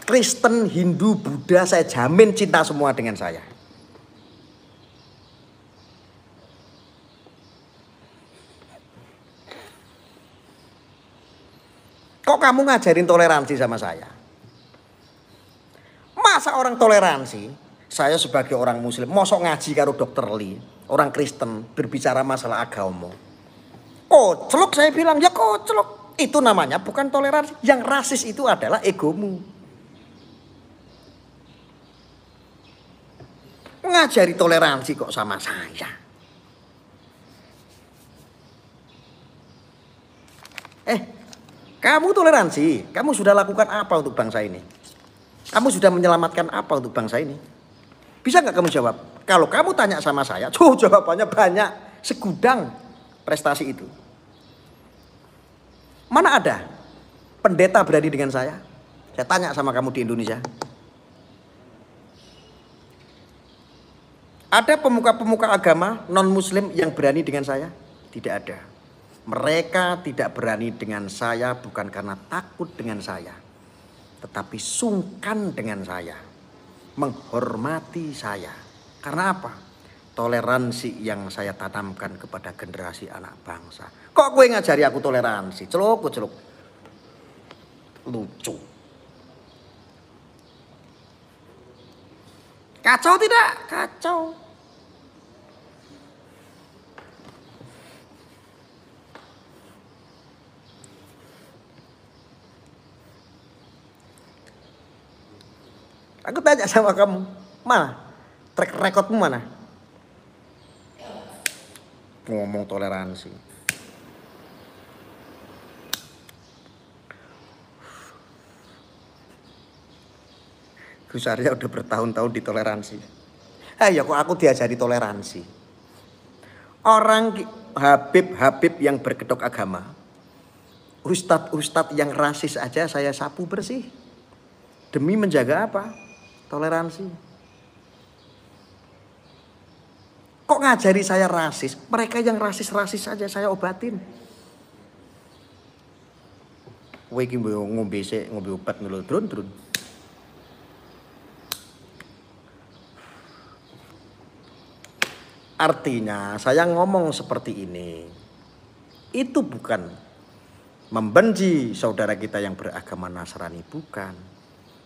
Kristen, Hindu, Buddha saya jamin cinta semua dengan saya. Kok kamu ngajarin toleransi sama saya? Masa orang toleransi? Saya sebagai orang Muslim, mosok ngaji karo Dr. Lee, orang Kristen berbicara masalah agama. Koclok saya bilang, ya koclok. Itu namanya bukan toleransi. Yang rasis itu adalah egomu. Mengajari toleransi kok sama saya. Kamu toleransi, kamu sudah lakukan apa untuk bangsa ini? Kamu sudah menyelamatkan apa untuk bangsa ini? Bisa nggak kamu jawab? Kalau kamu tanya sama saya, jawabannya banyak, segudang prestasi itu. Mana ada pendeta berani dengan saya? Saya tanya sama kamu di Indonesia. Ada pemuka-pemuka agama non-muslim yang berani dengan saya? Tidak ada. Mereka tidak berani dengan saya bukan karena takut dengan saya, tetapi sungkan dengan saya, menghormati saya. Karena apa? Toleransi yang saya tanamkan kepada generasi anak bangsa. Kok gue ngajari aku toleransi? Celuk. Lucu. Kacau tidak? Kacau. Aku tanya sama kamu, mana? Track recordmu mana? Ngomong toleransi. Gus Arya udah bertahun-tahun di toleransi. Ya kok aku diajari toleransi. Orang Habib yang berkedok agama, ustadz yang rasis aja saya sapu bersih. Demi menjaga apa? Toleransi. Kok ngajari saya rasis? Mereka yang rasis-rasis saja saya obatin. Kowe iki ngombe obat ngelul drun. Artinya saya ngomong seperti ini, itu bukan membenci saudara kita yang beragama Nasrani, bukan.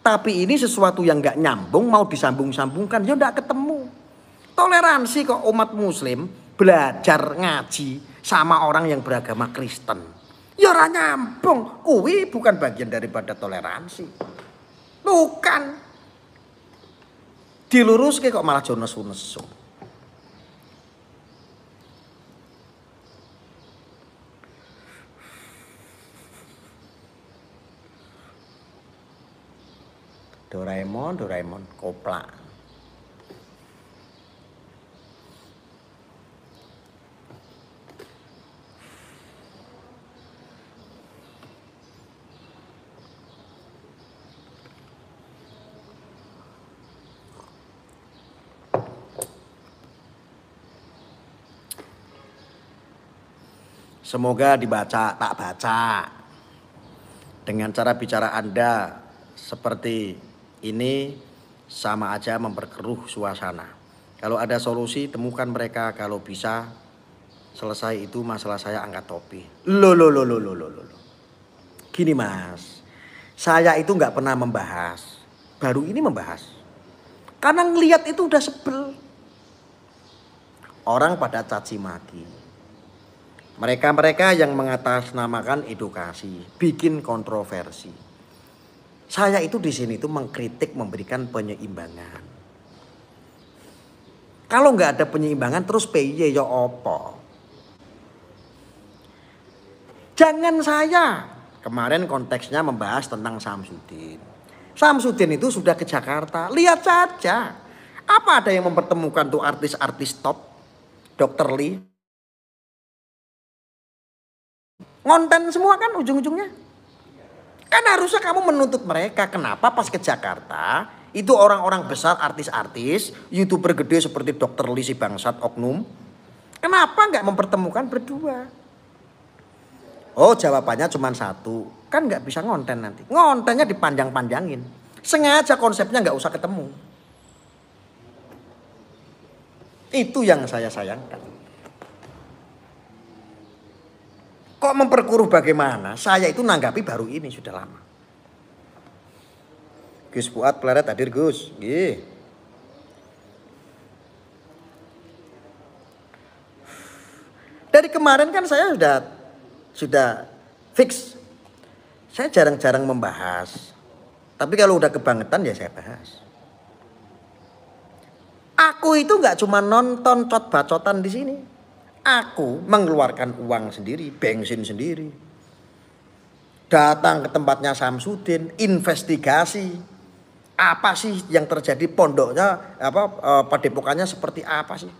Tapi ini sesuatu yang gak nyambung, mau disambung-sambungkan, ya gak ketemu. Toleransi kok umat muslim belajar ngaji sama orang yang beragama Kristen. Ya ora nyambung, kuwi bukan bagian daripada toleransi. Bukan. Diluruske kok malah jo nesu-nesu. Doraemon, koplak. Semoga dibaca, tak baca. Dengan cara bicara Anda seperti ini sama aja memperkeruh suasana. Kalau ada solusi temukan mereka, kalau bisa selesai itu masalah saya angkat topi. Loh. Gini Mas, saya itu nggak pernah membahas, baru ini membahas. Karena ngelihat itu udah sebel. Orang pada caci maki. Mereka yang mengatasnamakan edukasi, bikin kontroversi. Saya itu di sini itu mengkritik, memberikan penyeimbangan. Kalau nggak ada penyeimbangan terus piye ya apa? Jangan saya. Kemarin konteksnya membahas tentang Samsudin. Samsudin itu sudah ke Jakarta. Lihat saja. Apa ada yang mempertemukan tuh artis-artis top? Dr. Lee. Ngonten semua kan ujung-ujungnya. Kan harusnya kamu menuntut mereka. Kenapa pas ke Jakarta itu orang-orang besar, artis-artis, YouTuber gede seperti Dr. Lee si bangsat oknum. Kenapa nggak mempertemukan berdua? Oh jawabannya cuma satu. Kan nggak bisa ngonten nanti. Ngontennya dipanjang-panjangin. Sengaja konsepnya nggak usah ketemu. Itu yang saya sayangkan. Kok memperkuruh bagaimana? Saya itu nanggapi baru ini sudah lama. Gus Fuad Pleret hadir Gus. Gih. Dari kemarin kan saya sudah fix. Saya jarang-jarang membahas. Tapi kalau udah kebangetan ya saya bahas. Aku itu nggak cuma nonton bacotan di sini. Aku mengeluarkan uang sendiri, bensin sendiri. Datang ke tempatnya Samsudin, investigasi. Apa sih yang terjadi, pondoknya padepokannya seperti apa sih?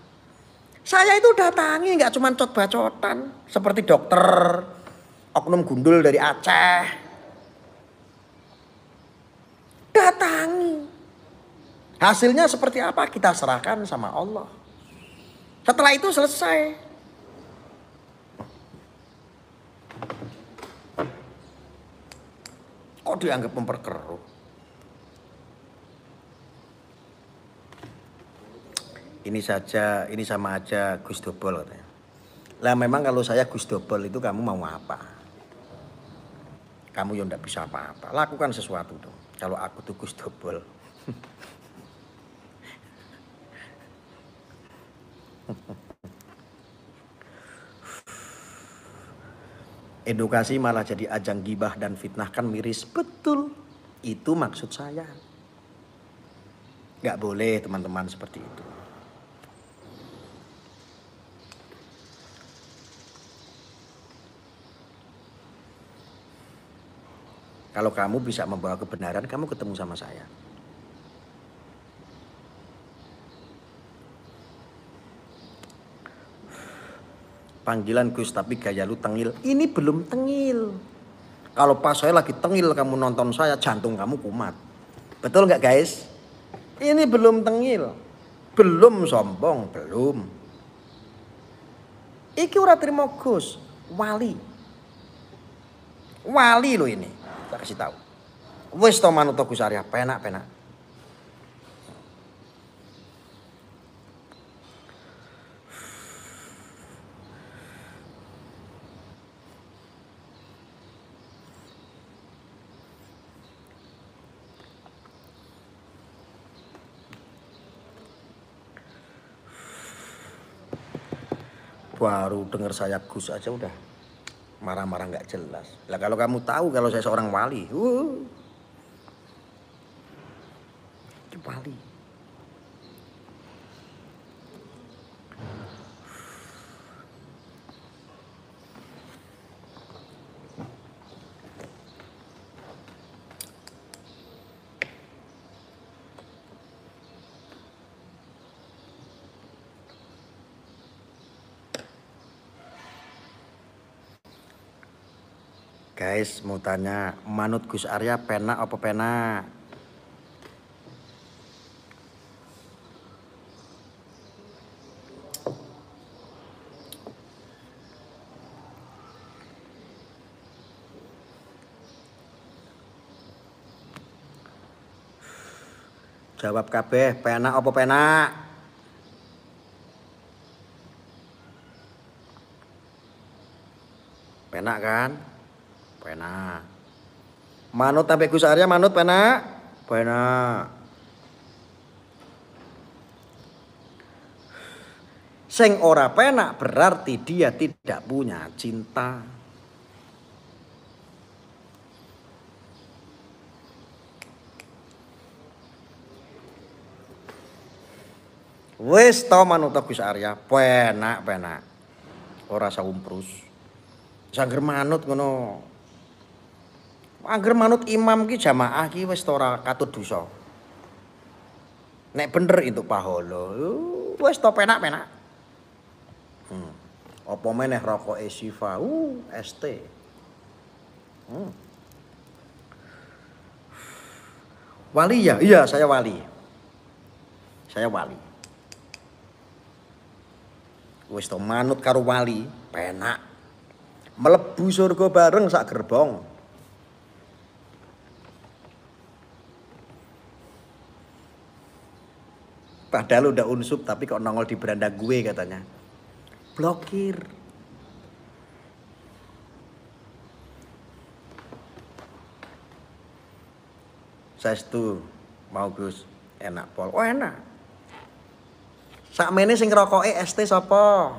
Saya itu datangi nggak cuma cot bacotan seperti dokter oknum gundul dari Aceh. Datangi. Hasilnya seperti apa kita serahkan sama Allah. Setelah itu selesai. Kok dianggap memperkeruh? Ini saja, ini sama aja Gus Dobol katanya. Lah memang kalau saya Gus Dobol itu kamu mau apa? Kamu ya ndak bisa apa-apa. Lakukan sesuatu dong. Kalau aku tuh Gus Dobol. Edukasi malah jadi ajang gibah dan fitnah, kan miris. Betul. Itu maksud saya. Nggak boleh teman-teman seperti itu. Kalau kamu bisa membawa kebenaran, kamu ketemu sama saya. Panggilan Gus, tapi gaya lu tengil. Ini belum tengil. Kalau pas saya lagi tengil kamu nonton saya, jantung kamu kumat. Betul nggak guys? Ini belum tengil. Belum sombong, belum. Iki ora trimo Gus, wali. Wali lo ini. Tak kasih tahu. Wis to manut Gus Arya, penak-penak. Baru dengar saya Gus aja udah marah-marah nggak jelas. Lah kalau kamu tahu kalau saya seorang wali, wali. Guys, mau tanya, manut Gus Arya penak apa penak? Jawab kabeh, penak apa penak? Penak kan? Penak. Manut sampai Gus Arya manut penak? Penak. Sing ora penak berarti dia tidak punya cinta. Wis to manut Gus Arya, penak-penak. Ora saumprus. Sangger manut ngono. Angger manut imam ki jamaah ki wis ora katut dosa. Nek bener itu pahala, wis to penak-penak. Apa meneh rokoke Siva, ST. Wali ya? Iya, saya wali. Saya wali. Wis to manut karo wali, penak. Mlebu surga bareng sak gerbong. Padahal udah unsub tapi kok nongol di beranda gue katanya. Blokir. Saestu mau Gus, enak pol. Oh enak. Sakmene sing ngerokoke ST sapa?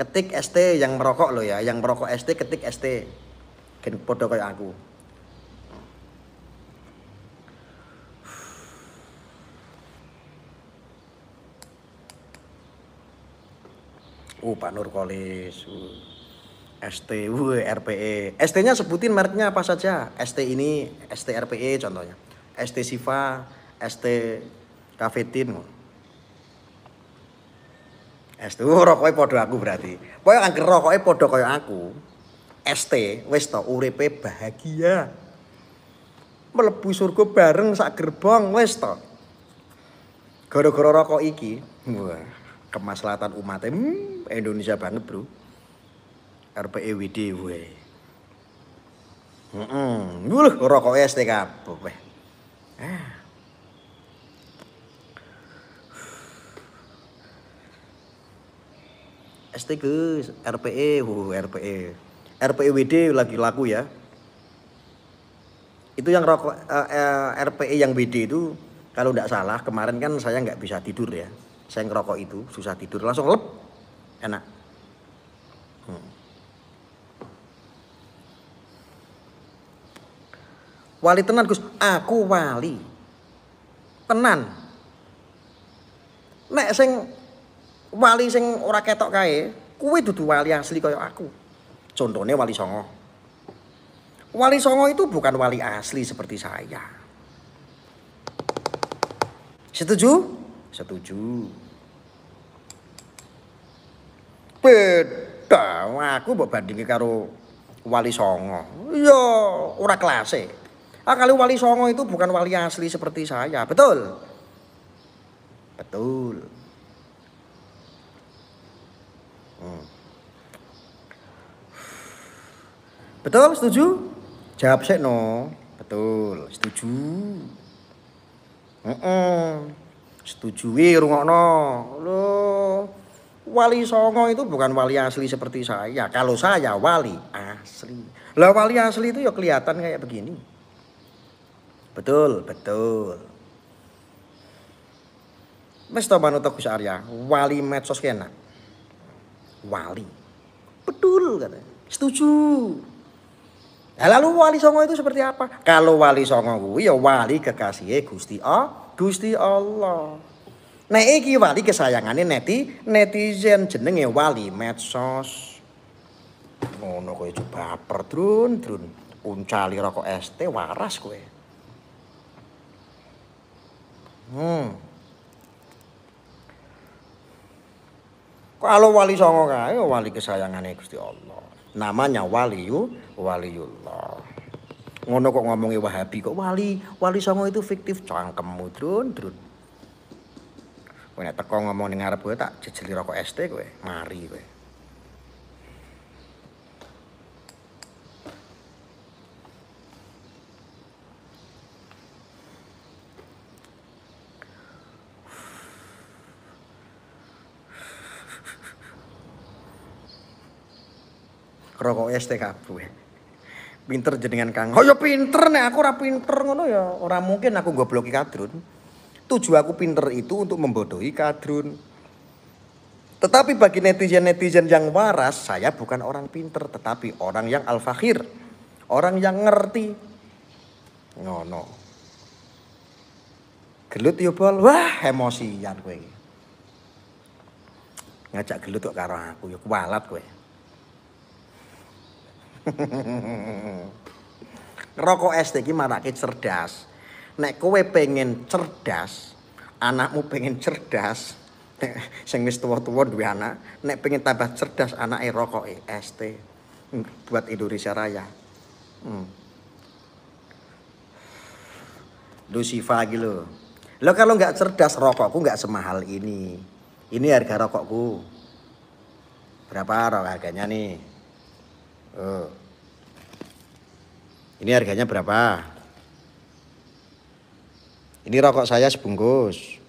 Ketik ST yang merokok lo ya, yang merokok ST ketik ST. Gen padha kaya aku. Pak Nur Kolis. ST, RPE. ST-nya sebutin mereknya apa saja. ST ini, ST RPE contohnya. ST Siva, ST kafetin. ST rokoke padha aku berarti. Kowe angger rokoke padha kaya aku. ST wis to uripe bahagia. Mlebu surga bareng sak gerbong wis to. Gara-gara rokok iki, wah, kemaslahatan umat Indonesia banget, Bro. RPEWD we. Lho rokok ST kabeh. ST Gus, RPE, RPE. RPEWD lagi laku ya. Itu yang rokok RPE yang WD itu kalau enggak salah kemarin kan saya nggak bisa tidur ya. Saya ngerokok itu susah tidur langsung lep. Enak. Wali tenan Gus, aku wali. Tenan. Nek sing wali sing ora ketok kae, kuwi dudu wali asli kaya aku. Contohnya Wali Songo. Wali Songo itu bukan wali asli seperti saya. Setuju? Setuju. Beda, aku mbok bandingke karo Wali Songo. Ya, ora kelase. Kalau Wali Songo itu bukan wali asli seperti saya, betul? Betul. Betul, setuju? Jawab sik no. Betul, setuju. Setuju rungokno. Loh, Wali Songo itu bukan wali asli seperti saya. Kalau saya wali asli. Lah wali asli itu ya kelihatan kayak begini. Betul, betul. Wis to manut Gus Arya, wali medsos kena. Wali. Betul katanya. Setuju. Nah, lalu Wali Songo itu seperti apa? Kalau Wali Songo kuwi ya wali kekasih Gusti Allah. Nek iki wali kesayangane netizen jenenge wali medsos. Ngono kowe coba baper drun. Uncali rokok ST waras kowe. Kalau Wali Songo kae wali kesayangane Gusti Allah. Namanya waliullah. Ngono kok ngomongi Wahabi kok Wali Songo itu fiktif cangkemmu drun. Kowe nek teko ngomong ning ngarep kowe tak jejeli rokok ST kowe, mari kowe. Rokok ST kabeh. Pinter jenengan Kang. Oh ya pinter nek aku ora pinter ngono ya. Ora mungkin aku gobloki Kadrun. Tujuan aku pinter itu untuk membodohi Kadrun. Tetapi bagi netizen-netizen yang waras, saya bukan orang pinter tetapi orang yang al-fakhir. Orang yang ngerti. Ngono. Gelut yo bol. Wah, emosian kowe. Ngajak gelut kok karo aku ya kualat kowe. Rokok ST iki marake cerdas. Nek kowe pengen cerdas, anakmu pengen cerdas, sing wis tuwa-tuwa duwe anak, nek pengen tambah cerdas anake rokoke ST buat Indonesia Raya. Lucifa iki lho. Lo kalau nggak cerdas rokokku nggak semahal ini. Ini harga rokokku. Berapa rokok harganya nih? Ini harganya berapa? Ini rokok saya sebungkus.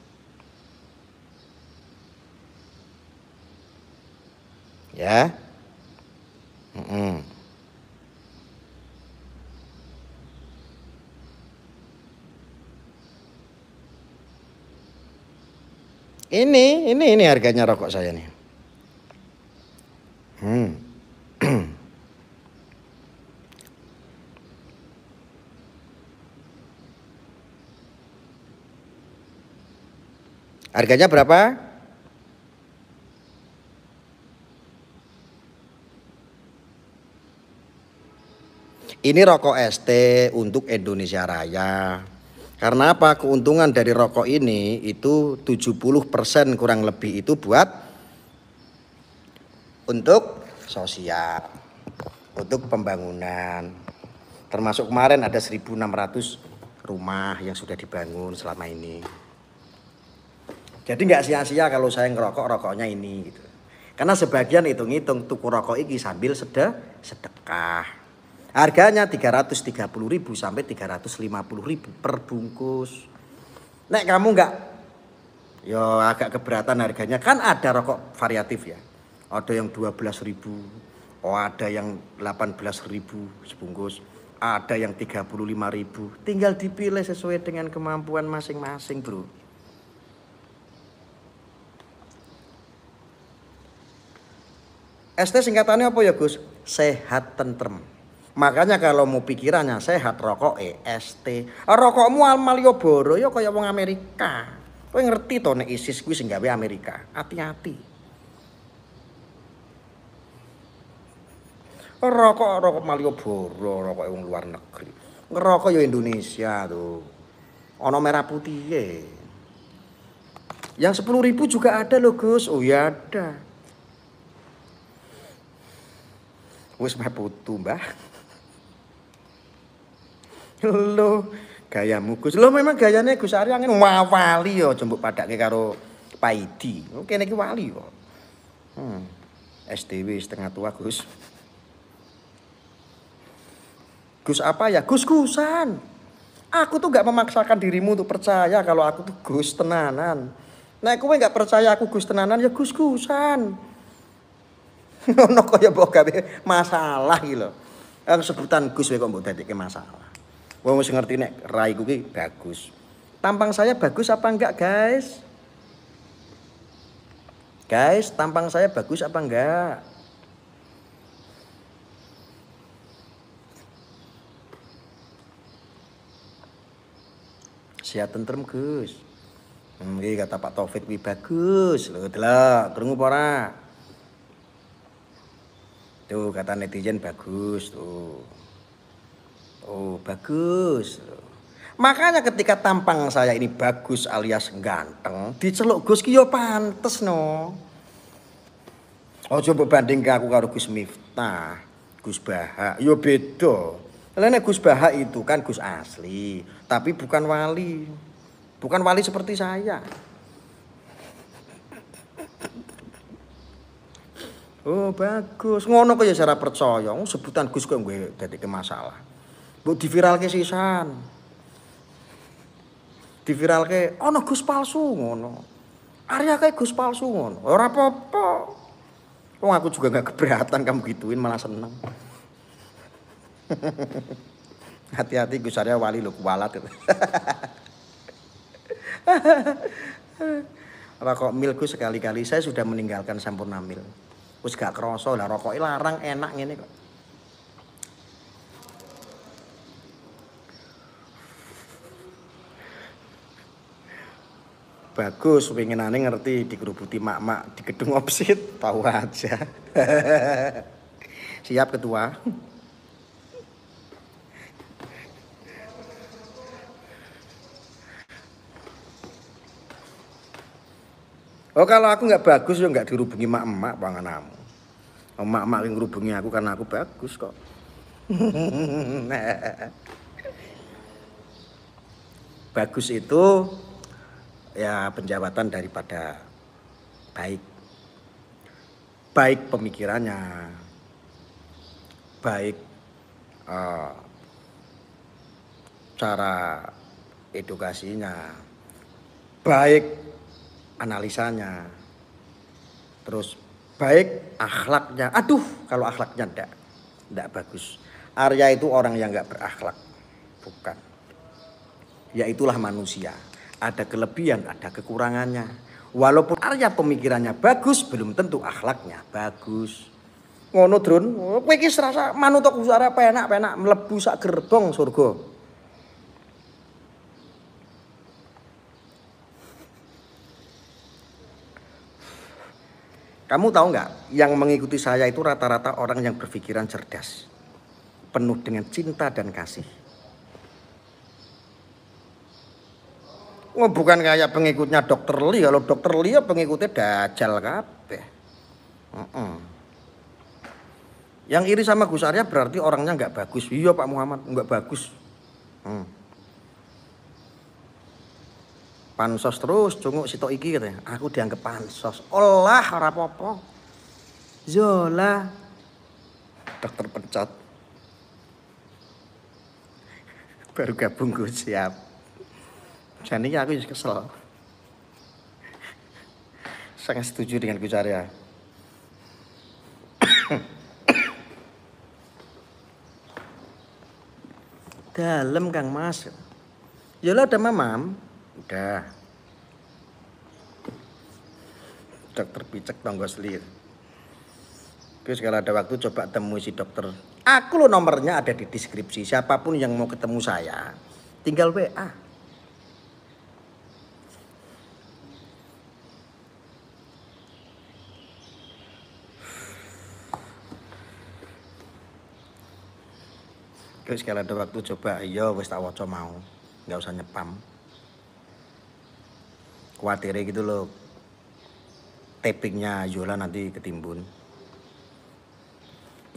Ya. Ini harganya rokok saya nih. Harganya berapa? Ini rokok ST untuk Indonesia Raya. Karena apa? Keuntungan dari rokok ini itu 70% kurang lebih itu buat untuk sosial, untuk pembangunan. Termasuk kemarin ada 1.600 rumah yang sudah dibangun selama ini. Jadi nggak sia-sia kalau saya ngerokok, rokoknya ini gitu. Karena sebagian hitung-hitung tuku rokok ini sambil sedekah. Harganya 330.000 sampai 350.000 per bungkus. Nek kamu nggak, yo agak keberatan harganya. Kan ada rokok variatif ya. Ada yang 12.000, oh ada yang 18.000 sebungkus, ada yang 35.000. Tinggal dipilih sesuai dengan kemampuan masing-masing, bro. ST singkatannya apa ya, Gus? Sehat tentrem. Makanya kalau mau pikirannya sehat rokok ST. Rokokmu Malioboro ya kaya wong Amerika. Kowe ngerti to nek ISIS kuwi sing gawe Amerika. Hati-hati. Rokok Malioboro, rokok wong luar negeri. Ngerokok ya Indonesia tuh. Ono merah putih ya. Yang 10.000 juga ada loh, Gus. Oh ya ada. Wis meh putu, Mbah. Lo gayamu Gus. Lo memang gayane Gus Arya ngene wali yo jembuk padake karo Paidi. Kene iki wali kok. SDW setengah tua, Gus. Gus apa ya? Gus-gusan. Aku tuh gak memaksakan dirimu untuk percaya kalau aku tuh Gus tenanan. Nek kowe gak percaya aku Gus tenanan ya Gus-gusan. Ono kaya mbok gawe masalah iki lho. Sebutan Gus wae kok mbok dadekke masalah. Wong wis ngerti nek raiku ki bagus. Tampang saya bagus apa enggak, guys? Guys, tampang saya bagus apa enggak? Sehat tentrem, Gus. Iki kata Pak Taufik wi bagus. Lho, delok, krungu apa ora? Tuh kata netizen bagus tuh. Oh bagus. Makanya ketika tampang saya ini bagus alias ganteng, diceluk Gus ki yo pantes no. Ojo mbok banding aku karo Gus Miftah, Gus Baha, yo beda. Lah nek Gus Baha itu kan Gus asli, tapi bukan wali. Bukan wali seperti saya. Oh bagus, ngono kok ya cara percaya. Sebutan Gus kok gue dadekke masalah. Mbok diviralke sisan. Diviralke ana Gus palsu ngono. Arya kae Gus palsu ngono. Ora apa-apa. Wong aku juga gak keberatan kamu gituin malah seneng. Hati-hati Gus Arya wali lho kualat itu. Rokok mil Gus sekali-kali saya sudah meninggalkan Sampurna Mil. Wis gak krasa lah rokoke larang enak ngene kok. Bagus, pengenane ngerti dikerubuti mak-mak di gedung opsit, tahu aja. Siap ketua. Oh kalau aku nggak bagus ya nggak dirubungi mak-mak panganamu. Oh, mak-mak yang ngerubungi aku karena aku bagus kok. Bagus itu ya penjawatan daripada baik. Baik pemikirannya, baik cara edukasinya, baik analisanya, terus baik akhlaknya. Aduh, kalau akhlaknya enggak bagus. Arya itu orang yang enggak berakhlak, bukan. Ya itulah manusia. Ada kelebihan, ada kekurangannya. Walaupun Arya pemikirannya bagus, belum tentu akhlaknya bagus. Ngono Drun, kowe iki serasa manut aku suara penak-penak mlebu sak gerbong surga. Kamu tahu nggak, yang mengikuti saya itu rata-rata orang yang berpikiran cerdas, penuh dengan cinta dan kasih. Oh, bukan kayak pengikutnya Dokter Lee. Kalau Dokter Lee ya pengikutnya dajal kabeh. Yang iri sama Gus Arya berarti orangnya nggak bagus. Iya Pak Muhammad, nggak bagus. Pansos terus cunguk sitok iki katanya. Aku dianggap pansos. Olah ora apa-apa. Zola dokter pencot. Baru gabung gue siap. Jadi aku just kesel. Sangat setuju dengan Gus Arya. Dalam Kang Mas. Yolah ada mamam. Udah. Dokter picek tonggo selir. Terus kalau ada waktu coba temui si dokter. Aku lo nomornya ada di deskripsi. Siapapun yang mau ketemu saya, tinggal WA. Terus kalau ada waktu coba, iya wis tak waca mau. Nggak usah nyepam. Kuatirnya gitu loh. Tapingnya Yola nanti ketimbun.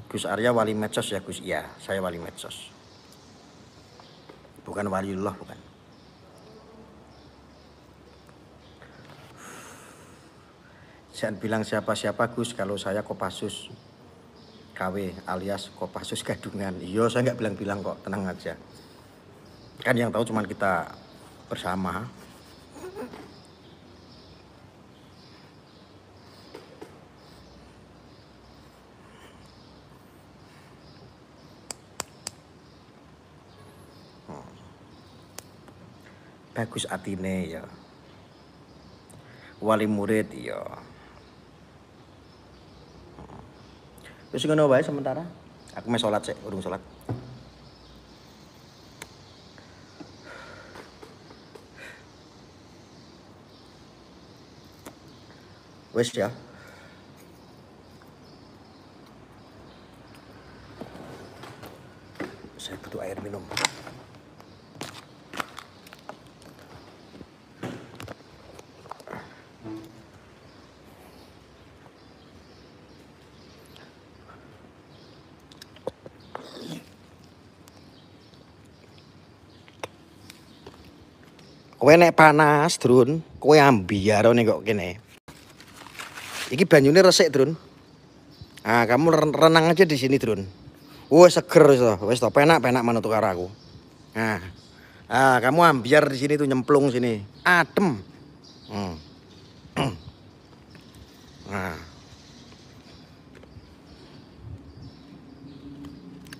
Gus Arya wali medsos ya Gus? Iya, saya wali medsos. Bukan waliullah, bukan. Jangan bilang siapa-siapa Gus, kalau saya Kopassus KW alias Kopassus Gadungan. Iya, saya nggak bilang-bilang kok, tenang aja. Kan yang tahu cuma kita bersama. Bagus atine ya. Wali murid ya. Wis ngono wae sementara. Aku mau sholat sik, urung sholat. Wis ya. Saya butuh air minum. Kowe nek panas, Drun, kowe ambiar nih kok kene. Iki banyune resik, Drun. Ah, kamu renang aja di sini, Drun. Wes seger wis to, penak-penak manut karo aku. Nah. Ah, kamu ambiar di sini tuh nyemplung sini. Adem. Nah.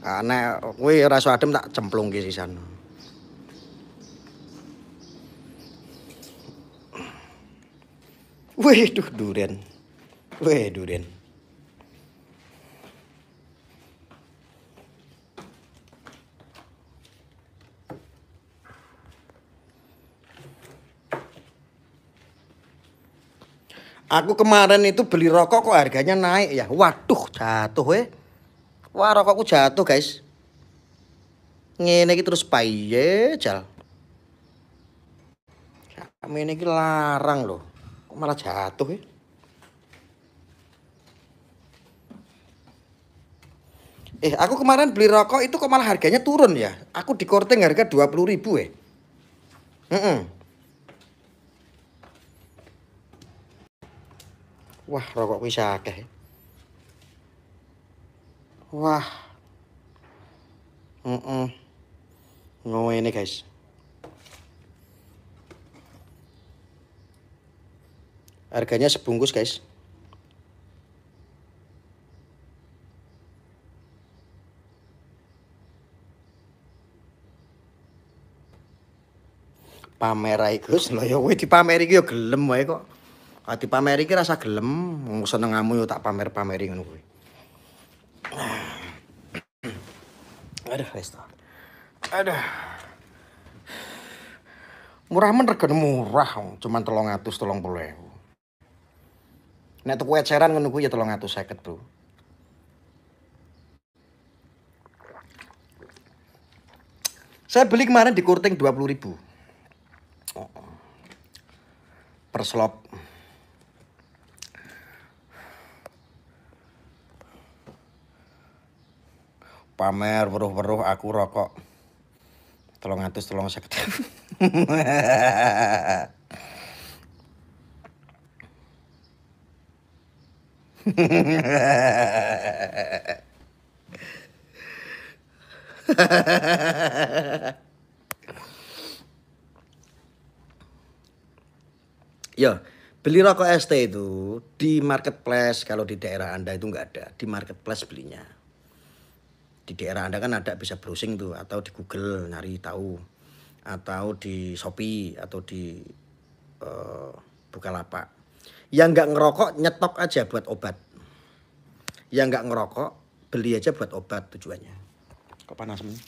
Ah, nek kowe ora iso adem tak cemplungke sisan. Wih, duh duren. Wih, duren. Aku kemarin itu beli rokok kok harganya naik ya. Waduh, jatuh Wah, rokokku jatuh, guys. Ngene iki terus piye, Jal? Kami ini larang loh. Kok malah jatuh ya? Aku kemarin beli rokok itu kok malah harganya turun ya? Aku di korting harga 20.000 ya. Wah, rokok bisa akeh. Wah. Ini guys. Harganya sebungkus, guys. Pamer ae Gus, lho ya kowe dipameri iki ya gelem wae kok. Ah dipameri iki rasa gelem, wong senengamu yo tak pamer-pameri ngono kuwi. Aduh, wis to. Aduh. Murah men regane murah, cuman 330.000. Nek tuku eceran ngono kuwi ya 350, Bro. Saya beli kemarin di Kurting 20.000. perslop. Pamer weruh-weruh aku rokok 350. Ya, beli rokok ST itu di marketplace, kalau di daerah Anda itu nggak ada, di marketplace belinya. Di daerah Anda kan ada, bisa browsing tuh, atau di Google nyari tahu, atau di Shopee, atau di Bukalapak. Yang nggak ngerokok nyetok aja buat obat. Yang nggak ngerokok beli aja buat obat tujuannya. Kok panas nih?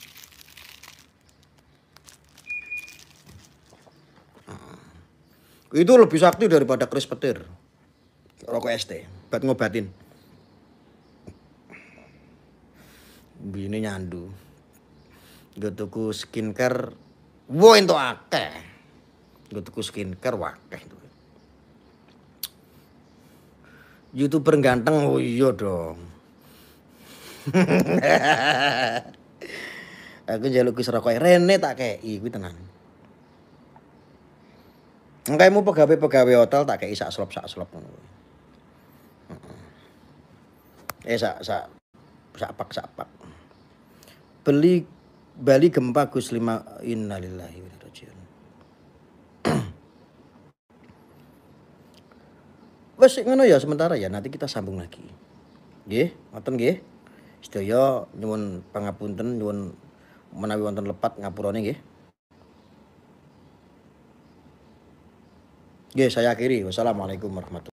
Itu lebih sakti daripada keris petir. Rokok ST buat ngobatin. Bini nyandu. Gue tuku skincare, wo entuk akeh. Gue tuku skincare wakeh tuh. YouTuber ganteng, oh iya dong. Aku njaluk Gus rokok Rene tak kei kuwi tenan. Engkaimu pegawai hotel tak kei sak slop ngono. Sak pak. Bali gempa Gus 5, innalillahi wa inna ilaihi raji'un. Wes ngono ya sementara ya, nanti kita sambung lagi. Nggih, ngoten nggih. Sedaya nyuwun pangapunten, nyuwun menawi wonten lepat ngapurane nggih. Nggih, saya akhiri. Wassalamualaikum warahmatullahi wabarakatuh.